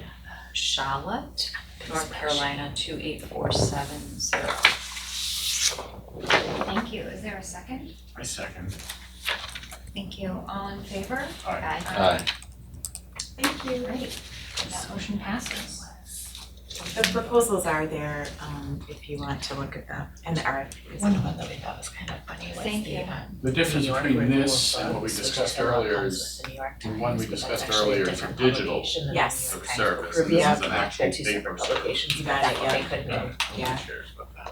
S8: Charlotte, North Carolina 28470.
S1: Thank you. Is there a second?
S3: I second.
S1: Thank you. All in favor?
S3: Aye.
S2: Aye.
S1: Thank you. Great. That motion passes.
S4: The proposals are there, if you want to look at them, and the RFPs.
S5: One that we thought was kind of funny was
S1: Thank you.
S3: The difference between this and what we discussed earlier is, the one we discussed earlier is a digital
S4: Yes.
S3: service, and this is an actual paper service.
S4: You got it, yeah.
S5: They couldn't
S4: Yeah.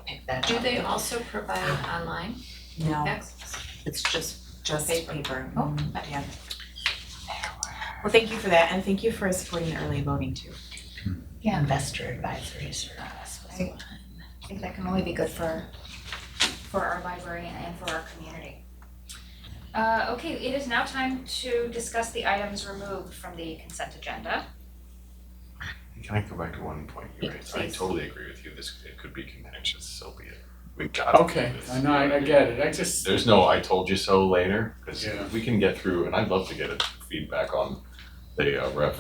S5: pick that
S8: Do
S5: up.
S8: they also provide online
S4: No,
S8: access? It's just
S4: just
S8: paper.
S4: paper.
S8: Oh.
S4: Yeah. Well, thank you for that, and thank you for supporting early voting too.
S1: Yeah.
S5: Investor advisory service was
S1: Right.
S5: one.
S1: I think that can only be good for our library and for our community. Okay, it is now time to discuss the items removed from the consent agenda.
S2: Can I go back to one point you raised? I
S1: Please.
S2: totally agree with you. It could be contentious, so be it. We've got to do
S3: Okay,
S2: this.
S3: I know, I get it, I just,
S2: There's no I told you so later, because
S3: Yeah.
S2: we can get through, and I'd love to get a feedback on the RF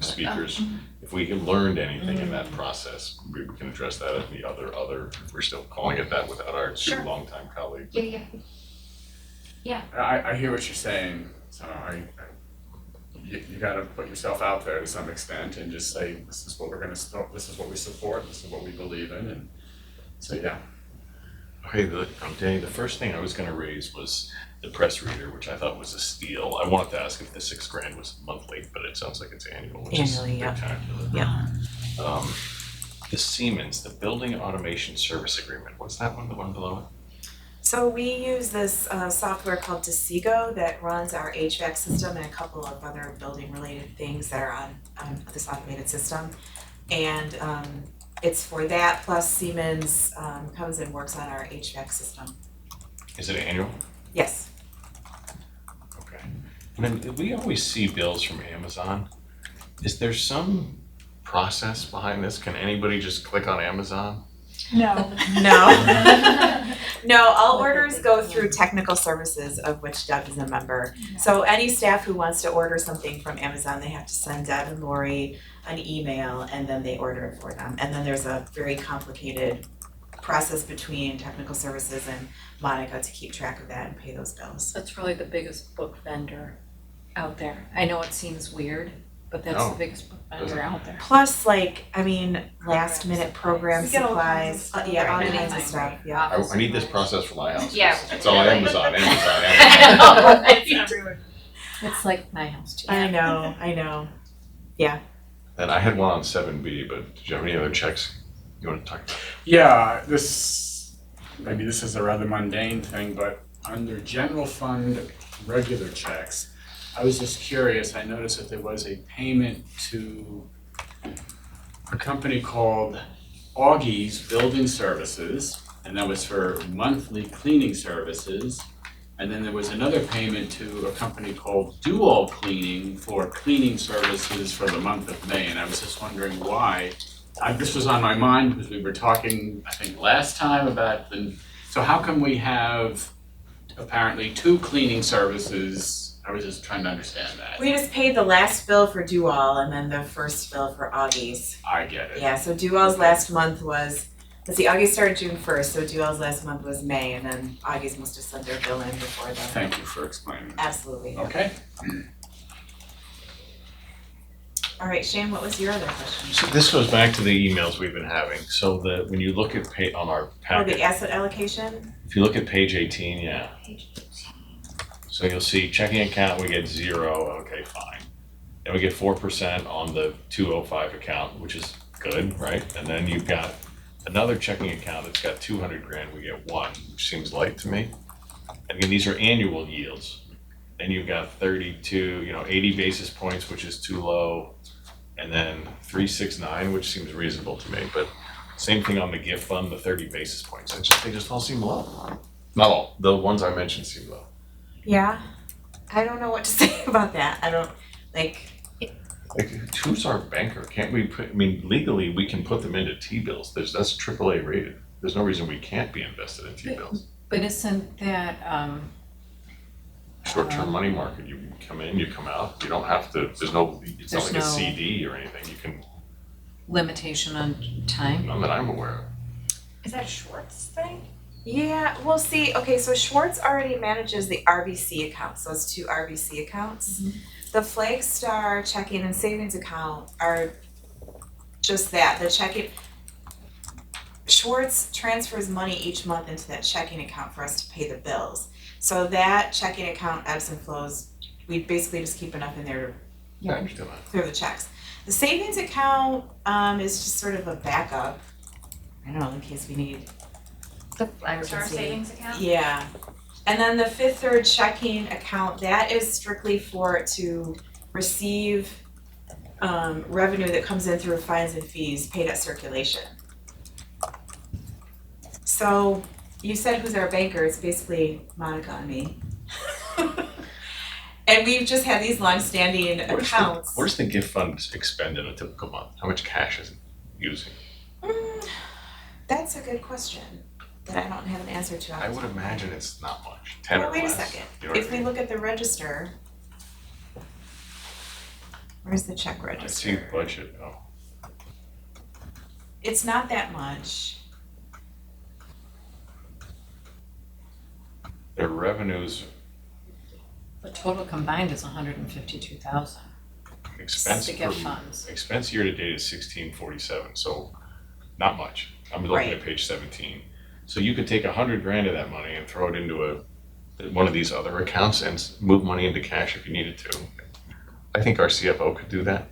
S2: speakers. If we have learned anything in that process, we can address that at the other, if we're still calling it that without our two
S1: Sure.
S2: longtime colleagues.
S1: Yeah.
S3: I hear what you're saying, so you gotta put yourself out there to some extent and just say, this is what we're gonna, this is what we support, this is what we believe in, and so, yeah.
S2: Okay, Danny, the first thing I was gonna raise was the press reader, which I thought was a steal. I wanted to ask if the $6,000 was monthly, but it sounds like it's annual, which is
S4: Annually, yeah.
S2: spectacular.
S4: Yeah.
S2: The Siemens, the Building Automation Service Agreement, what's that one, the one below it?
S4: So we use this software called Decigo that runs our HVAC system and a couple of other building related things that are on this automated system. And it's for that, plus Siemens comes and works on our HVAC system.
S2: Is it annual?
S4: Yes.
S2: Okay. And then we always see bills from Amazon. Is there some process behind this? Can anybody just click on Amazon?
S7: No.
S4: No. No, all orders go through technical services, of which Deb is a member. So any staff who wants to order something from Amazon, they have to send Deb and Lori an email, and then they order it for them. And then there's a very complicated process between technical services and Monica to keep track of that and pay those bills.
S8: That's really the biggest book vendor out there. I know it seems weird, but that's
S2: No,
S8: the biggest book vendor
S2: doesn't.
S8: out there.
S4: Plus, like, I mean, last minute program
S7: We get all kinds of
S4: supplies,
S7: stuff,
S4: yeah, all
S7: right?
S4: kinds of
S8: Anything,
S4: stuff,
S8: right?
S4: yeah.
S2: I need this process for my house.
S1: Yeah,
S2: It's all
S1: really.
S2: Amazon.
S8: I know, right? It's like my house too.
S4: I know.
S2: And I had one on 7B, but did you have any other checks you want to talk about?
S3: Yeah, maybe this is a rather mundane thing, but under general fund regular checks, I was just curious, I noticed that there was a payment to a company called Augie's Building Services, and that was for monthly cleaning services. And then there was another payment to a company called Duo Cleaning for cleaning services for the month of May, and I was just wondering why. This was on my mind because we were talking, I think, last time about so how come we have apparently 2 cleaning services? I was just trying to understand that.
S4: We just paid the last bill for Dual and then the first bill for Augie's.
S3: I get it.
S4: Yeah, so Dual's last month was, let's see, Augie's started June 1st, so Dual's last month was May, and then Augie's must have sent their bill in before then.
S3: Thank you for explaining.
S4: Absolutely.
S3: Okay.
S4: All right, Shane, what was your other question?
S2: So this goes back to the emails we've been having. So when you look at on our
S4: Oh,
S2: packet,
S4: the asset allocation?
S2: if you look at page 18, yeah. So you'll see checking account, we get 0, okay, fine. Then we get 4% on the 205 account, which is good, right? And then you've got another checking account that's got 200 grand, we get 1, which seems light to me. And again, these are annual yields. Then you've got 32, 80 basis points, which is too low. And then 369, which seems reasonable to me, but same thing on the gift fund, the 30 basis points. They just all seem low. Not all, the ones I mentioned seem low.
S4: Yeah, I don't know what to say about that. I don't,
S2: Like, who's our banker? Can't we legally, we can put them into T-bills. That's AAA rated. There's no reason we can't be invested in T-bills.
S8: But isn't that,
S2: Short-term money market, you come in, you come out. You don't have to, it's not like a
S8: no-
S2: CD or anything. You can,
S8: limitation on time?
S2: none that I'm aware of.
S1: Is that Schwartz thing?
S4: yeah, we'll see. Okay, so Schwartz already manages the RBC account, so it's 2 RBC accounts. The Flagstar checking and savings account are just that, the checking. Schwartz transfers money each month into that checking account for us to pay the bills. So that checking account ebbs and flows, we basically just keep enough in there
S2: Yeah, I understand that.
S4: to clear the checks. The savings account is just sort of a backup, I don't know, in case we need.
S1: The Flagstar savings account?
S4: Yeah, and then the Fifth Third checking account, that is strictly to receive revenue that comes in through fines and fees paid at circulation. So you said who's our banker, it's basically Monica and me. And we've just had these long-standing accounts.
S2: Where's the gift fund expend in a typical month? How much cash is it using?
S4: That's a good question that I don't have an answer to.
S2: I would imagine it's not much, 10 or
S4: Well, wait a
S2: less.
S4: second.
S2: You know what
S4: If
S2: I
S4: we
S2: mean?
S4: look at the register, where's the check
S2: I see
S4: register?
S2: budget,
S4: It's not that much.
S2: Their revenues,
S8: The total combined is 152,000.
S2: expense
S8: The gift funds.
S2: expense year to date is 1647, so not much. I'm looking
S4: Right.
S2: at page 17. So you could take 100 grand of that money and throw it into one of these other accounts and move money into cash if you needed to. I think our CFO could do that.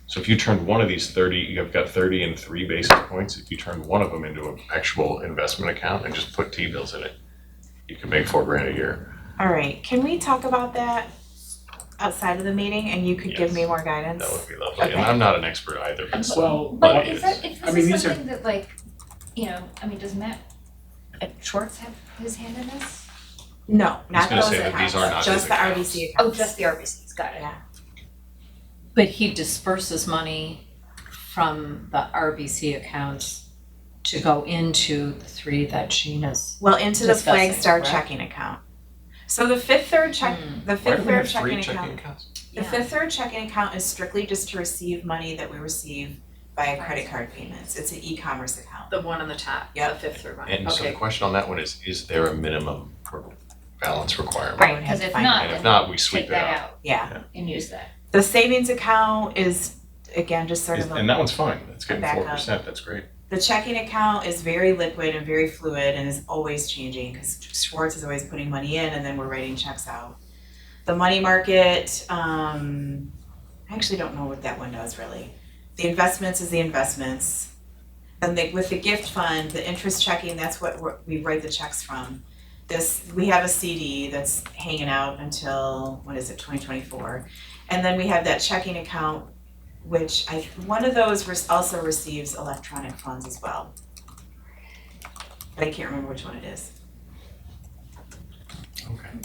S2: So if you turned one of these 30, you've got 30 and 3 basis points. If you turned one of them into an actual investment account and just put T-bills in it, you can make $4 grand a year.
S4: All right, can we talk about that outside of the meeting and you could give me
S2: Yes.
S4: more guidance?
S2: That would be lovely. And
S4: Okay.
S2: I'm not an expert either, but
S3: Well,
S1: But
S2: But
S1: if
S2: it's-
S1: this
S3: I mean,
S1: is
S3: these are-
S1: something that does Matt Schwartz have his hand in this?
S4: No, not
S2: gonna
S4: those
S2: say that
S4: accounts,
S2: these are not
S4: just
S2: his
S4: the
S2: accounts.
S4: RBC accounts.
S1: Oh, just the RBCs, got it.
S4: Yeah.
S8: But he disperses money from the RBC accounts to go into the 3 that Sheena's.
S4: Well, into the
S8: Discussing,
S4: Flagstar
S8: correct?
S4: checking account. So the Fifth Third check, the
S2: why
S4: Fifth
S2: do we
S4: Third
S2: have 3
S4: checking
S2: checking
S4: account.
S2: accounts?
S4: The Fifth Third checking account is strictly just to receive money that we receive via credit card payments. It's an e-commerce account.
S8: The one on the top,
S4: Yep.
S8: the 5th one.
S2: And so the
S8: Okay.
S2: question on that one is there a minimum balance requirement?
S4: Right, we have
S1: Because
S4: to
S1: if
S4: find
S1: not,
S2: And if
S1: then
S2: not, we sweep
S1: take
S2: it
S1: that
S2: out.
S1: out
S4: Yeah.
S1: and use that.
S4: The savings account is, again, just sort of
S2: And that one's fine, it's getting
S4: Back up.
S2: 4%, that's great.
S4: the checking account is very liquid and very fluid and is always changing because Schwartz is always putting money in and then we're writing checks out. The money market, I actually don't know what that one does really. The investments is the investments. And with the gift fund, the interest checking, that's what we write the checks from. We have a CD that's hanging out until, 2024. And then we have that checking account, which one of those also receives electronic funds as well. But I can't remember which one it is.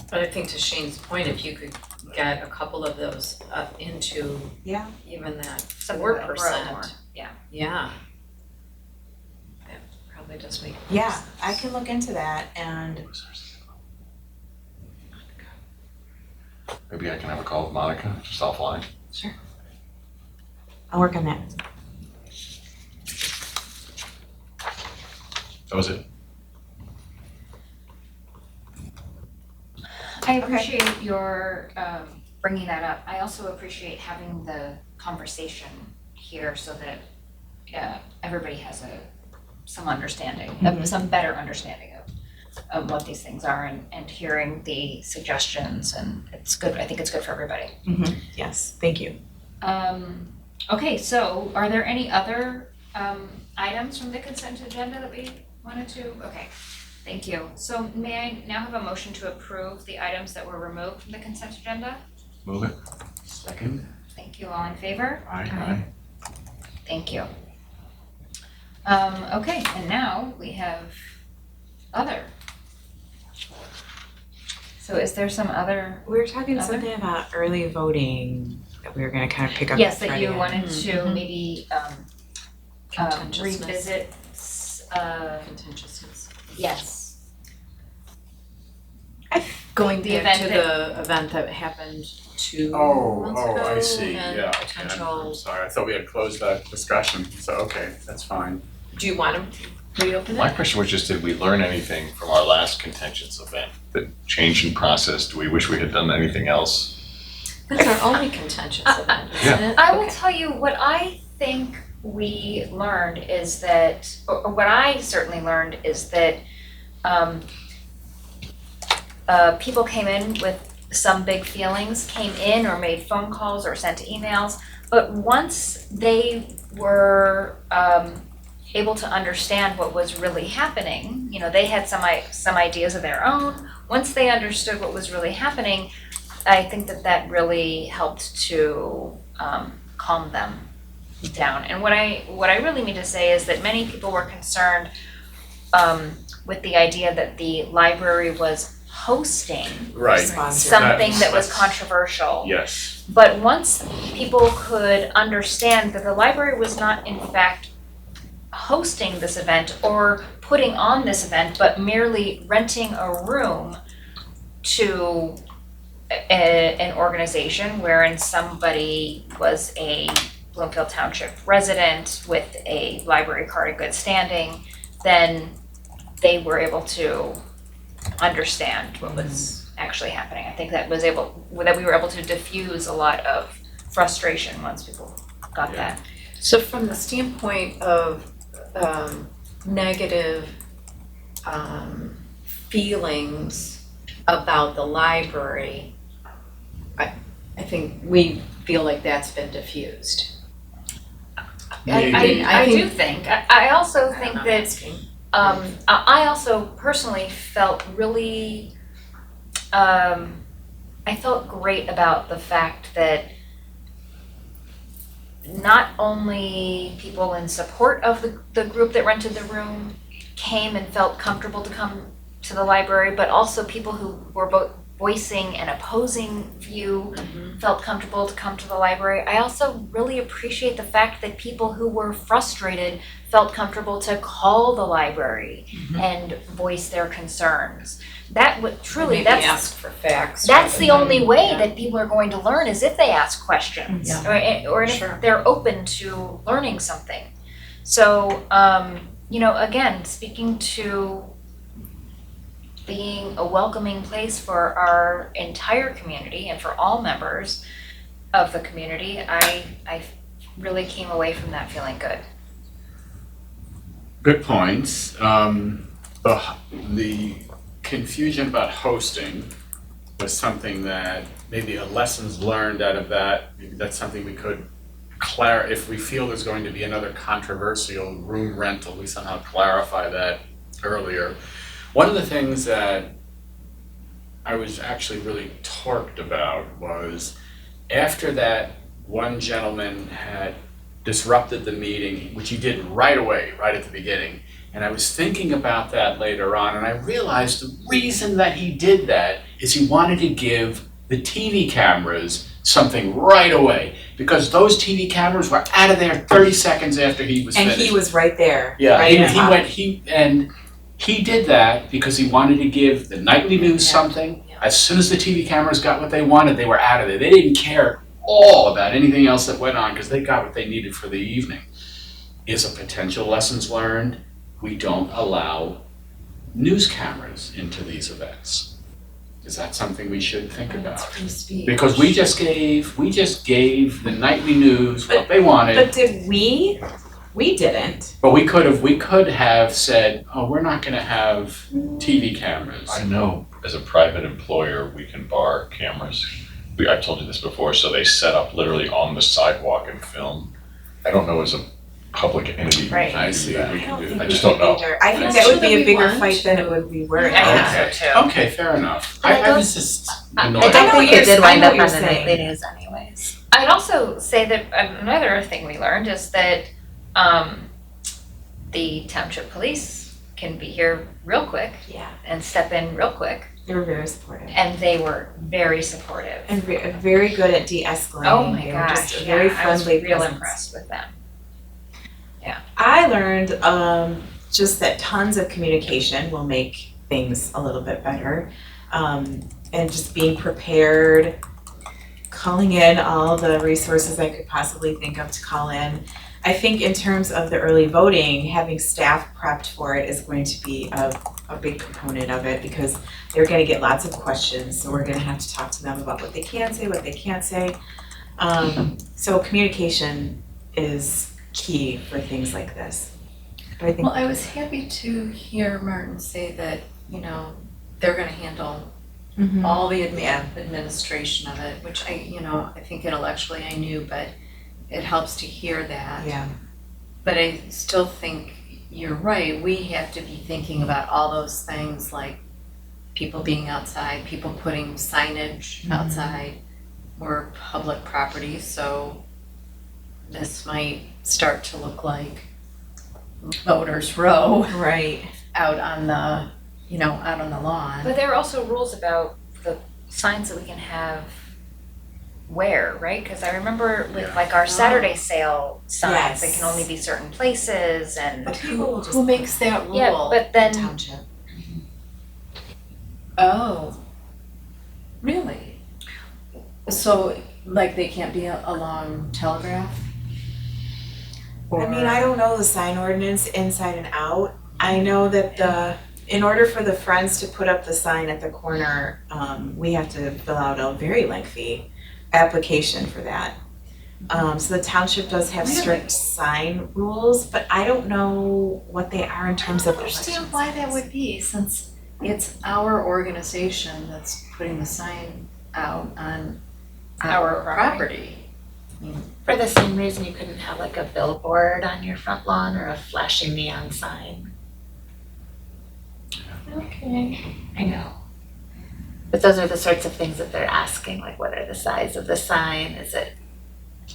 S8: But I think to Shane's point, if you could get a couple of those up into
S4: Yeah.
S8: even that
S1: Something
S8: 4%.
S1: that'll grow more. Yeah.
S8: Yeah. That probably does make more
S4: Yeah,
S8: sense.
S4: I can look into that and
S2: Maybe I can have a call with Monica, just offline.
S4: I'll work on that.
S2: That was it.
S1: I appreciate your bringing that up. I also appreciate having the conversation here so that everybody has some understanding, some better understanding of what these things are and hearing the suggestions, and it's good. I think it's good for everybody.
S4: Yes, thank you.
S1: Okay, so are there any other items from the consent agenda that we wanted to? Okay, thank you. So may I now have a motion to approve the items that were removed from the consent agenda?
S2: Move it.
S3: Second?
S1: Thank you, all in favor?
S3: Aye.
S1: Thank you. Okay, and now we have other. So is there some other?
S4: We were talking
S1: Other?
S4: something about early voting that we were gonna kind of pick up.
S1: Yes,
S4: that
S1: that you
S4: thread again.
S1: wanted to maybe
S8: Contentiousness.
S1: revisit,
S8: Contentiousness.
S1: yes.
S8: Going
S1: The
S8: back to
S1: event
S8: the event that happened 2
S3: Oh,
S8: months ago.
S3: I see,
S8: and
S3: yeah, okay,
S8: potential,
S3: I'm sorry, I thought we had closed that discussion, so, okay, that's fine.
S8: do you want to reopen
S2: My
S8: it?
S2: question was just, did we learn anything from our last contentious event? The change in process, do we wish we had done anything else?
S8: That's our only contentious event, isn't it?
S1: I will
S8: Okay.
S1: tell you what I think we learned is that, or what I certainly learned is that people came in with some big feelings, came in or made phone calls or sent emails, but once they were able to understand what was really happening, you know, they had some ideas of their own. Once they understood what was really happening, I think that really helped to calm them down. And what I really mean to say is that many people were concerned with the idea that the library was hosting
S3: Right.
S4: Sponsor.
S1: something that was
S3: That's-
S1: controversial.
S3: Yes.
S1: But once people could understand that the library was not in fact hosting this event or putting on this event, but merely renting a room to an organization wherein somebody was a Bloomfield Township resident with a library card in good standing, then they were able to understand what was actually happening. I think that we were able to diffuse a lot of frustration once people got that.
S8: So from the standpoint of negative feelings about the library, I think we feel like that's been diffused.
S3: Maybe.
S1: I
S8: think-
S1: do think. I also think
S8: I'm
S1: that
S8: asking.
S1: I also personally felt really, I felt great about the fact that not only people in support of the group that rented the room came and felt comfortable to come to the library, but also people who were both voicing an opposing view felt comfortable to come to the library. I also really appreciate the fact that people who were frustrated felt comfortable to call the library and voice their concerns. That would truly,
S8: Maybe
S1: that's
S8: ask for facts.
S1: that's
S8: rather
S1: the
S8: than-
S1: only way
S8: yeah.
S1: that people are going to learn is if they ask questions or if
S8: Sure.
S1: they're open to learning something. So, you know, again, speaking to being a welcoming place for our entire community and for all members of the community, I really came away from that feeling good.
S3: Good points. The confusion about hosting was something that maybe a lessons learned out of that. Maybe that's something we could if we feel there's going to be another controversial room rental, we somehow clarify that earlier. One of the things that I was actually really torqued about was after that one gentleman had disrupted the meeting, which he did right away, right at the beginning. And I was thinking about that later on, and I realized the reason that he did that is he wanted to give the TV cameras something right away, because those TV cameras were out of there 30 seconds after he was
S4: And
S3: finished.
S4: he was right there,
S3: Yeah,
S4: right on top.
S3: he did that because he wanted to give the nightly news something. As soon as the TV cameras got what they wanted, they were out of there. They didn't care all about anything else that went on because they got what they needed for the evening. Is a potential lessons learned, we don't allow news cameras into these events. Is that something we should think about?
S8: free speech.
S3: Because we just gave the nightly news what they wanted.
S4: But did we? We didn't.
S3: But we could have said, oh, we're not gonna have TV cameras.
S2: I know as a private employer, we can bar cameras. I've told you this before, so they set up literally on the sidewalk and film. I don't know as a public entity, we
S1: Right.
S2: can
S3: I
S2: do
S3: see.
S2: that, we
S4: I
S2: can
S4: don't
S2: do
S4: think
S2: that. I
S4: we
S2: just
S4: can
S2: don't know.
S4: either. I think
S8: I'm
S4: that
S8: sure
S4: would be
S8: that
S4: a
S8: we
S4: bigger
S8: want
S4: fight than it
S8: to.
S4: would be worth.
S1: I think
S3: Okay.
S1: so too.
S3: Okay, fair enough.
S1: But
S3: I was just annoyed.
S5: I don't think
S4: what
S5: it did
S4: you're-
S5: wind
S4: I know
S5: up
S4: what
S5: on
S4: you're
S5: the
S4: saying.
S5: nightly news anyways.
S1: I'd also say that another thing we learned is that the township police can be here real quick
S4: Yeah,
S1: and step in real quick,
S4: they were very supportive.
S1: and they were very supportive.
S4: And very good at de-escalating.
S1: Oh my
S4: They were
S1: gosh,
S4: just a
S1: yeah,
S4: very
S1: I was
S4: friendly
S1: real
S4: presence.
S1: impressed with them.
S4: I learned just that tons of communication will make things a little bit better. And just being prepared, calling in all the resources I could possibly think of to call in. I think in terms of the early voting, having staff prepped for it is going to be a big component of it, because they're gonna get lots of questions, so we're gonna have to talk to them about what they can say, what they can't say. So communication is key for things like this. But I think
S8: Well, I was happy to hear Martin say that, you know, they're gonna handle
S4: Mhm.
S8: all the administration of it, which I think intellectually I knew, but it helps to hear that.
S4: Yeah,
S8: But I still think you're right, we have to be thinking about all those things, like people being outside, people putting signage outside. We're public property, so this might start to look like voters row
S4: right.
S8: out on the, out on the lawn.
S1: But there are also rules about the signs that we can have where, right? Because I remember with like our Saturday sale signs, they can only be certain places and,
S4: But people will just.
S8: Who makes that rule?
S1: yeah, but then,
S4: Township.
S8: Oh, really? So, like, they can't be along Telegraph?
S4: I mean, I don't know the sign ordinance inside and out. I know that in order for the Friends to put up the sign at the corner, we have to fill out a very lengthy application for that. So the township does have strict sign rules, but I don't know what they are in terms of
S8: I don't understand
S4: election
S8: why that
S4: signs.
S8: would be, since it's our organization that's putting the sign out on our property.
S5: For the same reason you couldn't have like a billboard on your front lawn or a flashing neon sign.
S8: Okay.
S5: I know. But those are the sorts of things that they're asking, like what are the size of the sign? Is it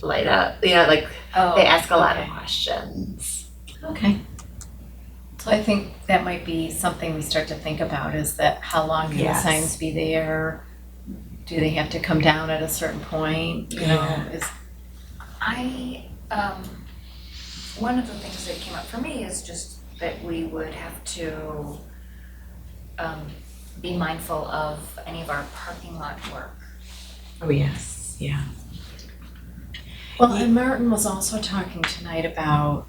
S5: light up? Like
S8: Oh,
S5: they ask a lot of
S8: okay.
S5: questions.
S8: Okay. So I think that might be something we start to think about, is that how long can the
S4: Yes.
S8: signs be there? Do they have to come down at a certain point?
S1: one of the things that came up for me is just that we would have to be mindful of any of our parking lot work.
S4: Oh, yes, yeah.
S8: Well, and Martin was also talking tonight about,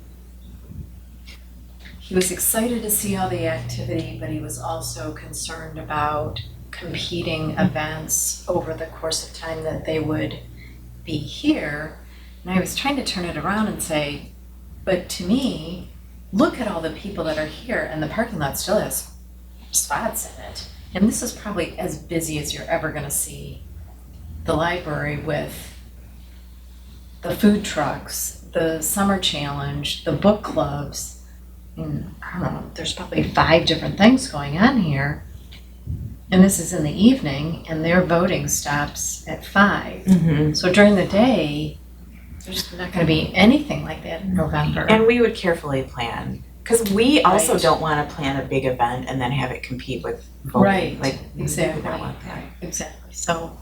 S8: he was excited to see all the activity, but he was also concerned about competing events over the course of time that they would be here. And I was trying to turn it around and say, but to me, look at all the people that are here, and the parking lot still has spots in it. And this is probably as busy as you're ever gonna see the library, with the food trucks, the summer challenge, the book clubs. And I don't know, there's probably 5 different things going on here. And this is in the evening, and their voting stops at 5.
S4: Mm-hmm.
S8: So during the day, there's not gonna be anything like that in November.
S4: And we would carefully plan, because we also
S8: Right.
S4: don't want to plan a big event and then have it compete with voting.
S8: Right,
S4: Like, we would
S8: exactly.
S4: not want that.
S8: exactly, so.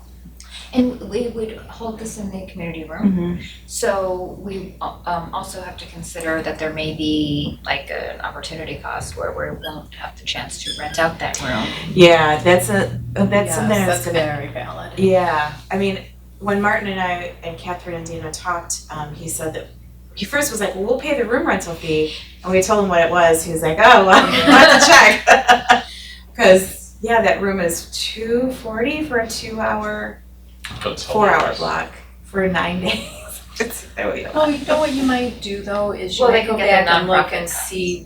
S1: And we would hold this in the community room. So we also have to consider that there may be like an opportunity cost where we won't have the chance to rent out that room.
S4: Yeah, that's something
S8: Yes,
S4: I was
S8: that's
S4: gonna.
S8: very valid.
S4: Yeah, I mean, when Martin and I and Catherine and Dina talked, he said that he first was like, "Well, we'll pay the room rental fee," and we told him what it was. He was like, "Oh, well, we'll have to check," because yeah, that room is $240 for a 2-hour,
S2: That's
S4: 4-hour
S2: hilarious.
S4: block for 9 days. It's really a
S8: Well,
S4: lot.
S8: you know what you might do though, is you
S1: Well, they
S8: might
S1: can
S8: go
S1: get
S8: back
S1: the
S8: and look
S1: nonprofit
S8: and
S1: costs.
S8: see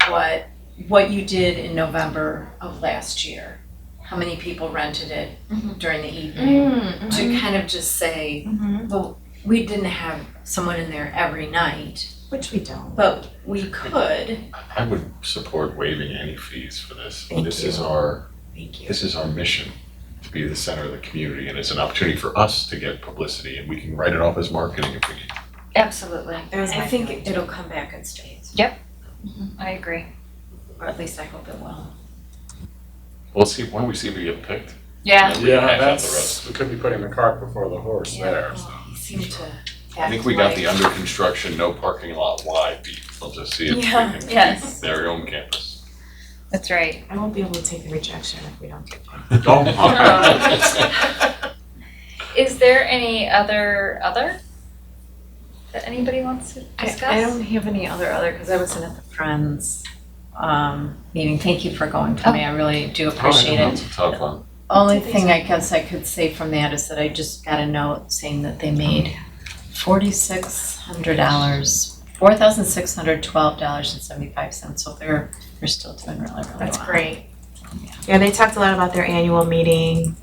S8: what you did in November of last year. How many people rented it during the evening, to kind of just say, well, we didn't have someone in there every night,
S4: Which we don't.
S8: but we could.
S2: I would support waiving any fees for this.
S4: Thank
S2: This
S4: you.
S2: is our
S4: Thank you.
S2: This is our mission, to be the center of the community, and it's an opportunity for us to get publicity, and we can write it off as marketing if we need.
S1: Absolutely,
S4: That was
S8: I
S4: my
S8: think
S4: feeling.
S8: it'll come back in spades,
S1: I agree.
S8: or at least I hope it will.
S2: Well, see, why don't we see if we get picked?
S1: Yeah,
S2: We can hash out the
S3: That's,
S2: rest.
S3: we could be putting the cart before the horse there, so.
S8: Well, he seemed to
S2: I think we got the under construction, no parking lot wide beat. We'll just see if we
S8: Yeah,
S2: can
S1: yes.
S2: keep their own campus.
S1: That's right.
S4: I won't be able to take the rejection if we don't get that.
S2: Don't.
S1: Is there any other that anybody wants to discuss?
S8: I don't have any other, because I wasn't at the Friends meeting. Thank you for going for me, I really do appreciate it.
S2: It's a tough one.
S8: Only thing I guess I could say from that is that I just got a note saying that they made $4,612.75, so they're still doing really, really well.
S4: That's great. Yeah, they talked a lot about their annual meeting,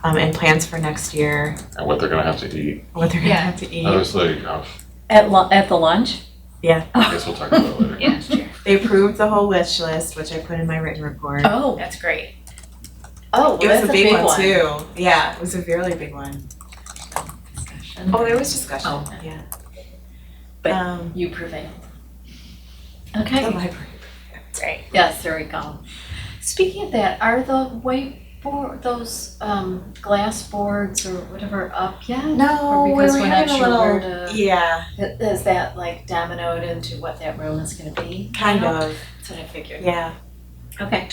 S4: and plans for next year,
S2: And what they're gonna have to eat.
S4: what they're gonna
S1: Yeah.
S4: have to eat.
S2: I was like,
S8: At the lunch?
S4: Yeah,
S2: I guess we'll talk about it later.
S1: Yeah, sure.
S4: they approved the whole wish list, which I put in my written report.
S8: Oh,
S1: That's great.
S8: well,
S4: It was
S8: that's
S4: a big one too. Yeah, it was a really big one.
S8: Discussion.
S4: Oh, there was discussion,
S8: Oh.
S4: yeah.
S8: But
S4: Um,
S8: you prevailed.
S4: the
S8: Okay,
S4: library.
S1: Great.
S8: yes, there we go. Speaking of that, are the those glass boards or whatever up yet?
S4: No,
S8: Or because
S4: we're
S8: we're not
S4: having a
S8: sure
S4: little,
S8: where to-
S4: yeah,
S8: Is that like dominoed into what that room is gonna be?
S4: kind
S8: now?
S4: of,
S8: That's what I figured.
S4: yeah.
S8: Okay.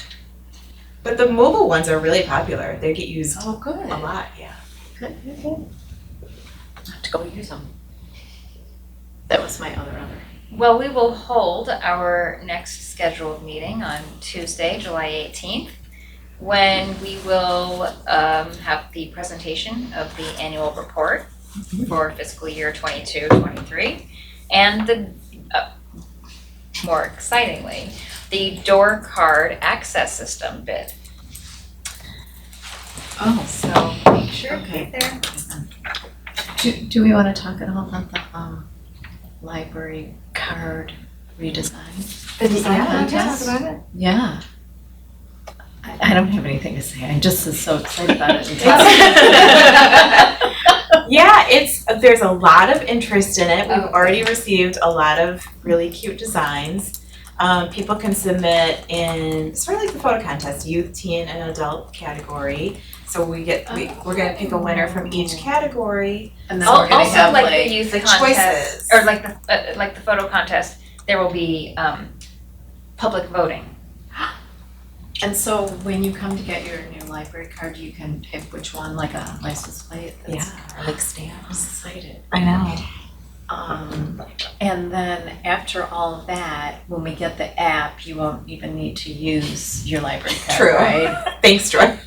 S4: But the mobile ones are really popular. They get used
S8: Oh, good.
S4: a lot, yeah.
S8: Good, good, good. I have to go use them. That was my other.
S1: Well, we will hold our next scheduled meeting on Tuesday, July 18th, when we will have the presentation of the annual report for fiscal year 22-23, and the, more excitingly, the door card access system bid.
S8: Oh,
S1: So make sure to
S8: Okay.
S1: be there.
S8: do we wanna talk at all about the library card redesign?
S1: The design
S8: contest?
S1: talk about it?
S8: Yeah. I don't have anything to say, I'm just so excited about it.
S4: Yeah, there's a lot of interest in it. We've
S1: Oh.
S4: already received a lot of really cute designs. People can submit in sort of like the photo contest, youth, teen, and adult category. So we're gonna pick a winner from each category.
S8: And then we're gonna
S1: Also,
S8: have
S1: like
S8: like,
S1: the youth
S4: the
S1: contest,
S4: choices.
S1: or like the photo contest, there will be public voting.
S8: and so when you come to get your new library card, you can pick which one, like a license plate that's
S4: Or like stamps.
S8: excited.
S4: I know.
S8: And then after all of that, when we get the app, you won't even need to use your library card,
S4: True.
S8: right?
S4: Thanks, Troy.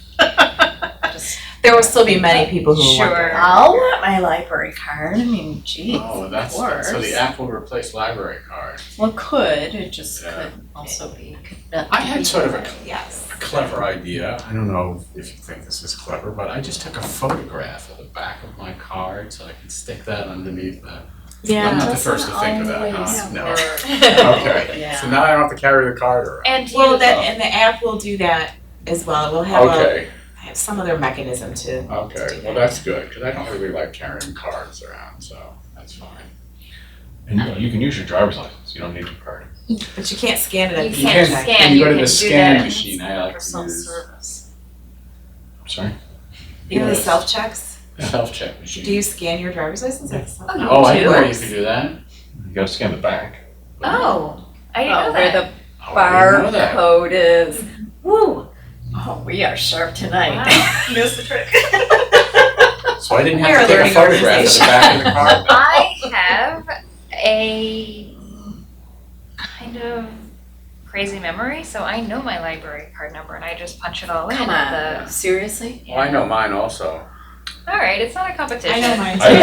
S8: Just,
S4: There will still be many people who will want
S1: Sure.
S4: that.
S8: I'll want my library card, I mean, geez,
S3: Oh,
S8: of
S3: that's,
S8: course.
S3: so the app will replace library card.
S8: Well, it could, it just
S3: Yeah.
S8: could also be. could not
S3: I had
S8: be-
S3: sort of a
S4: Yes.
S3: clever idea. I don't know if you think this is clever, but I just took a photograph of the back of my card so I can stick that underneath the. I'm not the first to think of that,
S8: Always
S3: huh? No.
S8: work.
S3: Okay,
S8: Yeah.
S3: so now I don't have to carry the card around.
S1: And
S4: Well,
S1: you,
S4: and the app will do that as well. We'll have
S3: Okay,
S4: have some other mechanism to.
S3: okay, well, that's good, because I don't really like carrying cards around, so that's fine.
S2: And you can use your driver's license, you don't need your card.
S4: But you can't scan it at
S1: You
S4: the
S1: can't
S4: check.
S1: scan.
S3: When you go to
S1: can
S3: the
S1: do
S3: scan
S1: that.
S3: machine, I like
S8: For
S3: to use.
S8: self-service.
S2: Sorry?
S4: You know the
S3: Yes.
S4: self-checks?
S3: Self-check machine.
S4: Do you scan your driver's license at self?
S1: Oh, you
S3: Oh, I
S1: do?
S3: didn't know you could do that.
S2: You gotta scan the back.
S1: Oh, I didn't know
S8: Where
S1: that.
S8: the
S3: Oh, I didn't know that.
S8: barcode is.
S1: Woo.
S8: Oh, we are sharp tonight.
S1: Wow.
S7: He knows the trick.
S3: So I didn't
S4: We're
S3: have
S4: a
S3: to take a
S4: learning
S3: photograph of the back of the car.
S1: I have a kind of crazy memory, so I know my library card number and I just punch it all in.
S8: Come
S1: at
S8: on, seriously?
S3: Well, I know mine also.
S1: All right, it's not a competition.
S4: I know mine
S2: I don't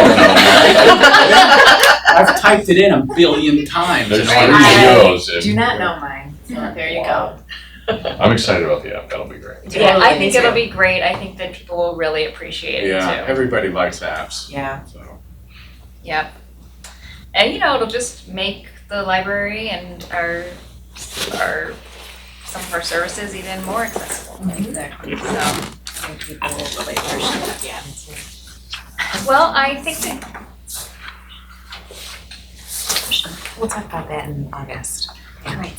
S2: know.
S3: I've typed it in a billion times.
S2: There's
S3: and
S2: three
S3: I-
S2: zeros in
S8: Do not
S2: here.
S8: know mine, so there you go.
S2: I'm excited about the app, that'll be great.
S1: Yeah, I
S8: Totally,
S1: think
S8: me
S1: it'll
S8: too.
S1: be great. I think that people will really appreciate it
S3: Yeah,
S1: too.
S3: everybody likes apps,
S4: Yeah.
S3: so.
S1: Yep. And it'll just make the library and our some of our services even more accessible.
S8: Exactly.
S1: So,
S8: I think people will really appreciate that, yeah.
S1: well, I think that
S5: We'll talk about that in August.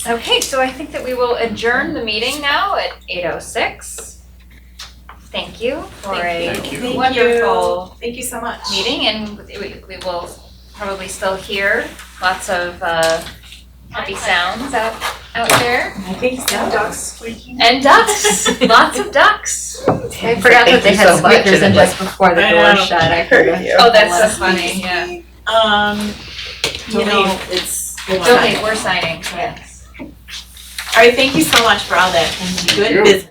S1: okay, so I think that we will adjourn the meeting now at 8:06. Thank you for
S3: Thank you.
S1: a wonderful
S4: Thank you so much.
S1: meeting, and we will probably still hear lots of happy sounds out there.
S4: I think so.
S7: Ducks squeaking.
S1: And ducks, lots of ducks.
S5: I forgot that they had squeakers in just before the
S4: I
S5: door
S4: know.
S5: shut. I heard it.
S1: Oh, that's so funny, yeah.
S4: You know, it's.
S1: Don't leave, we're signing, yes.
S4: All right, thank you so much for all that good
S3: you.
S4: business.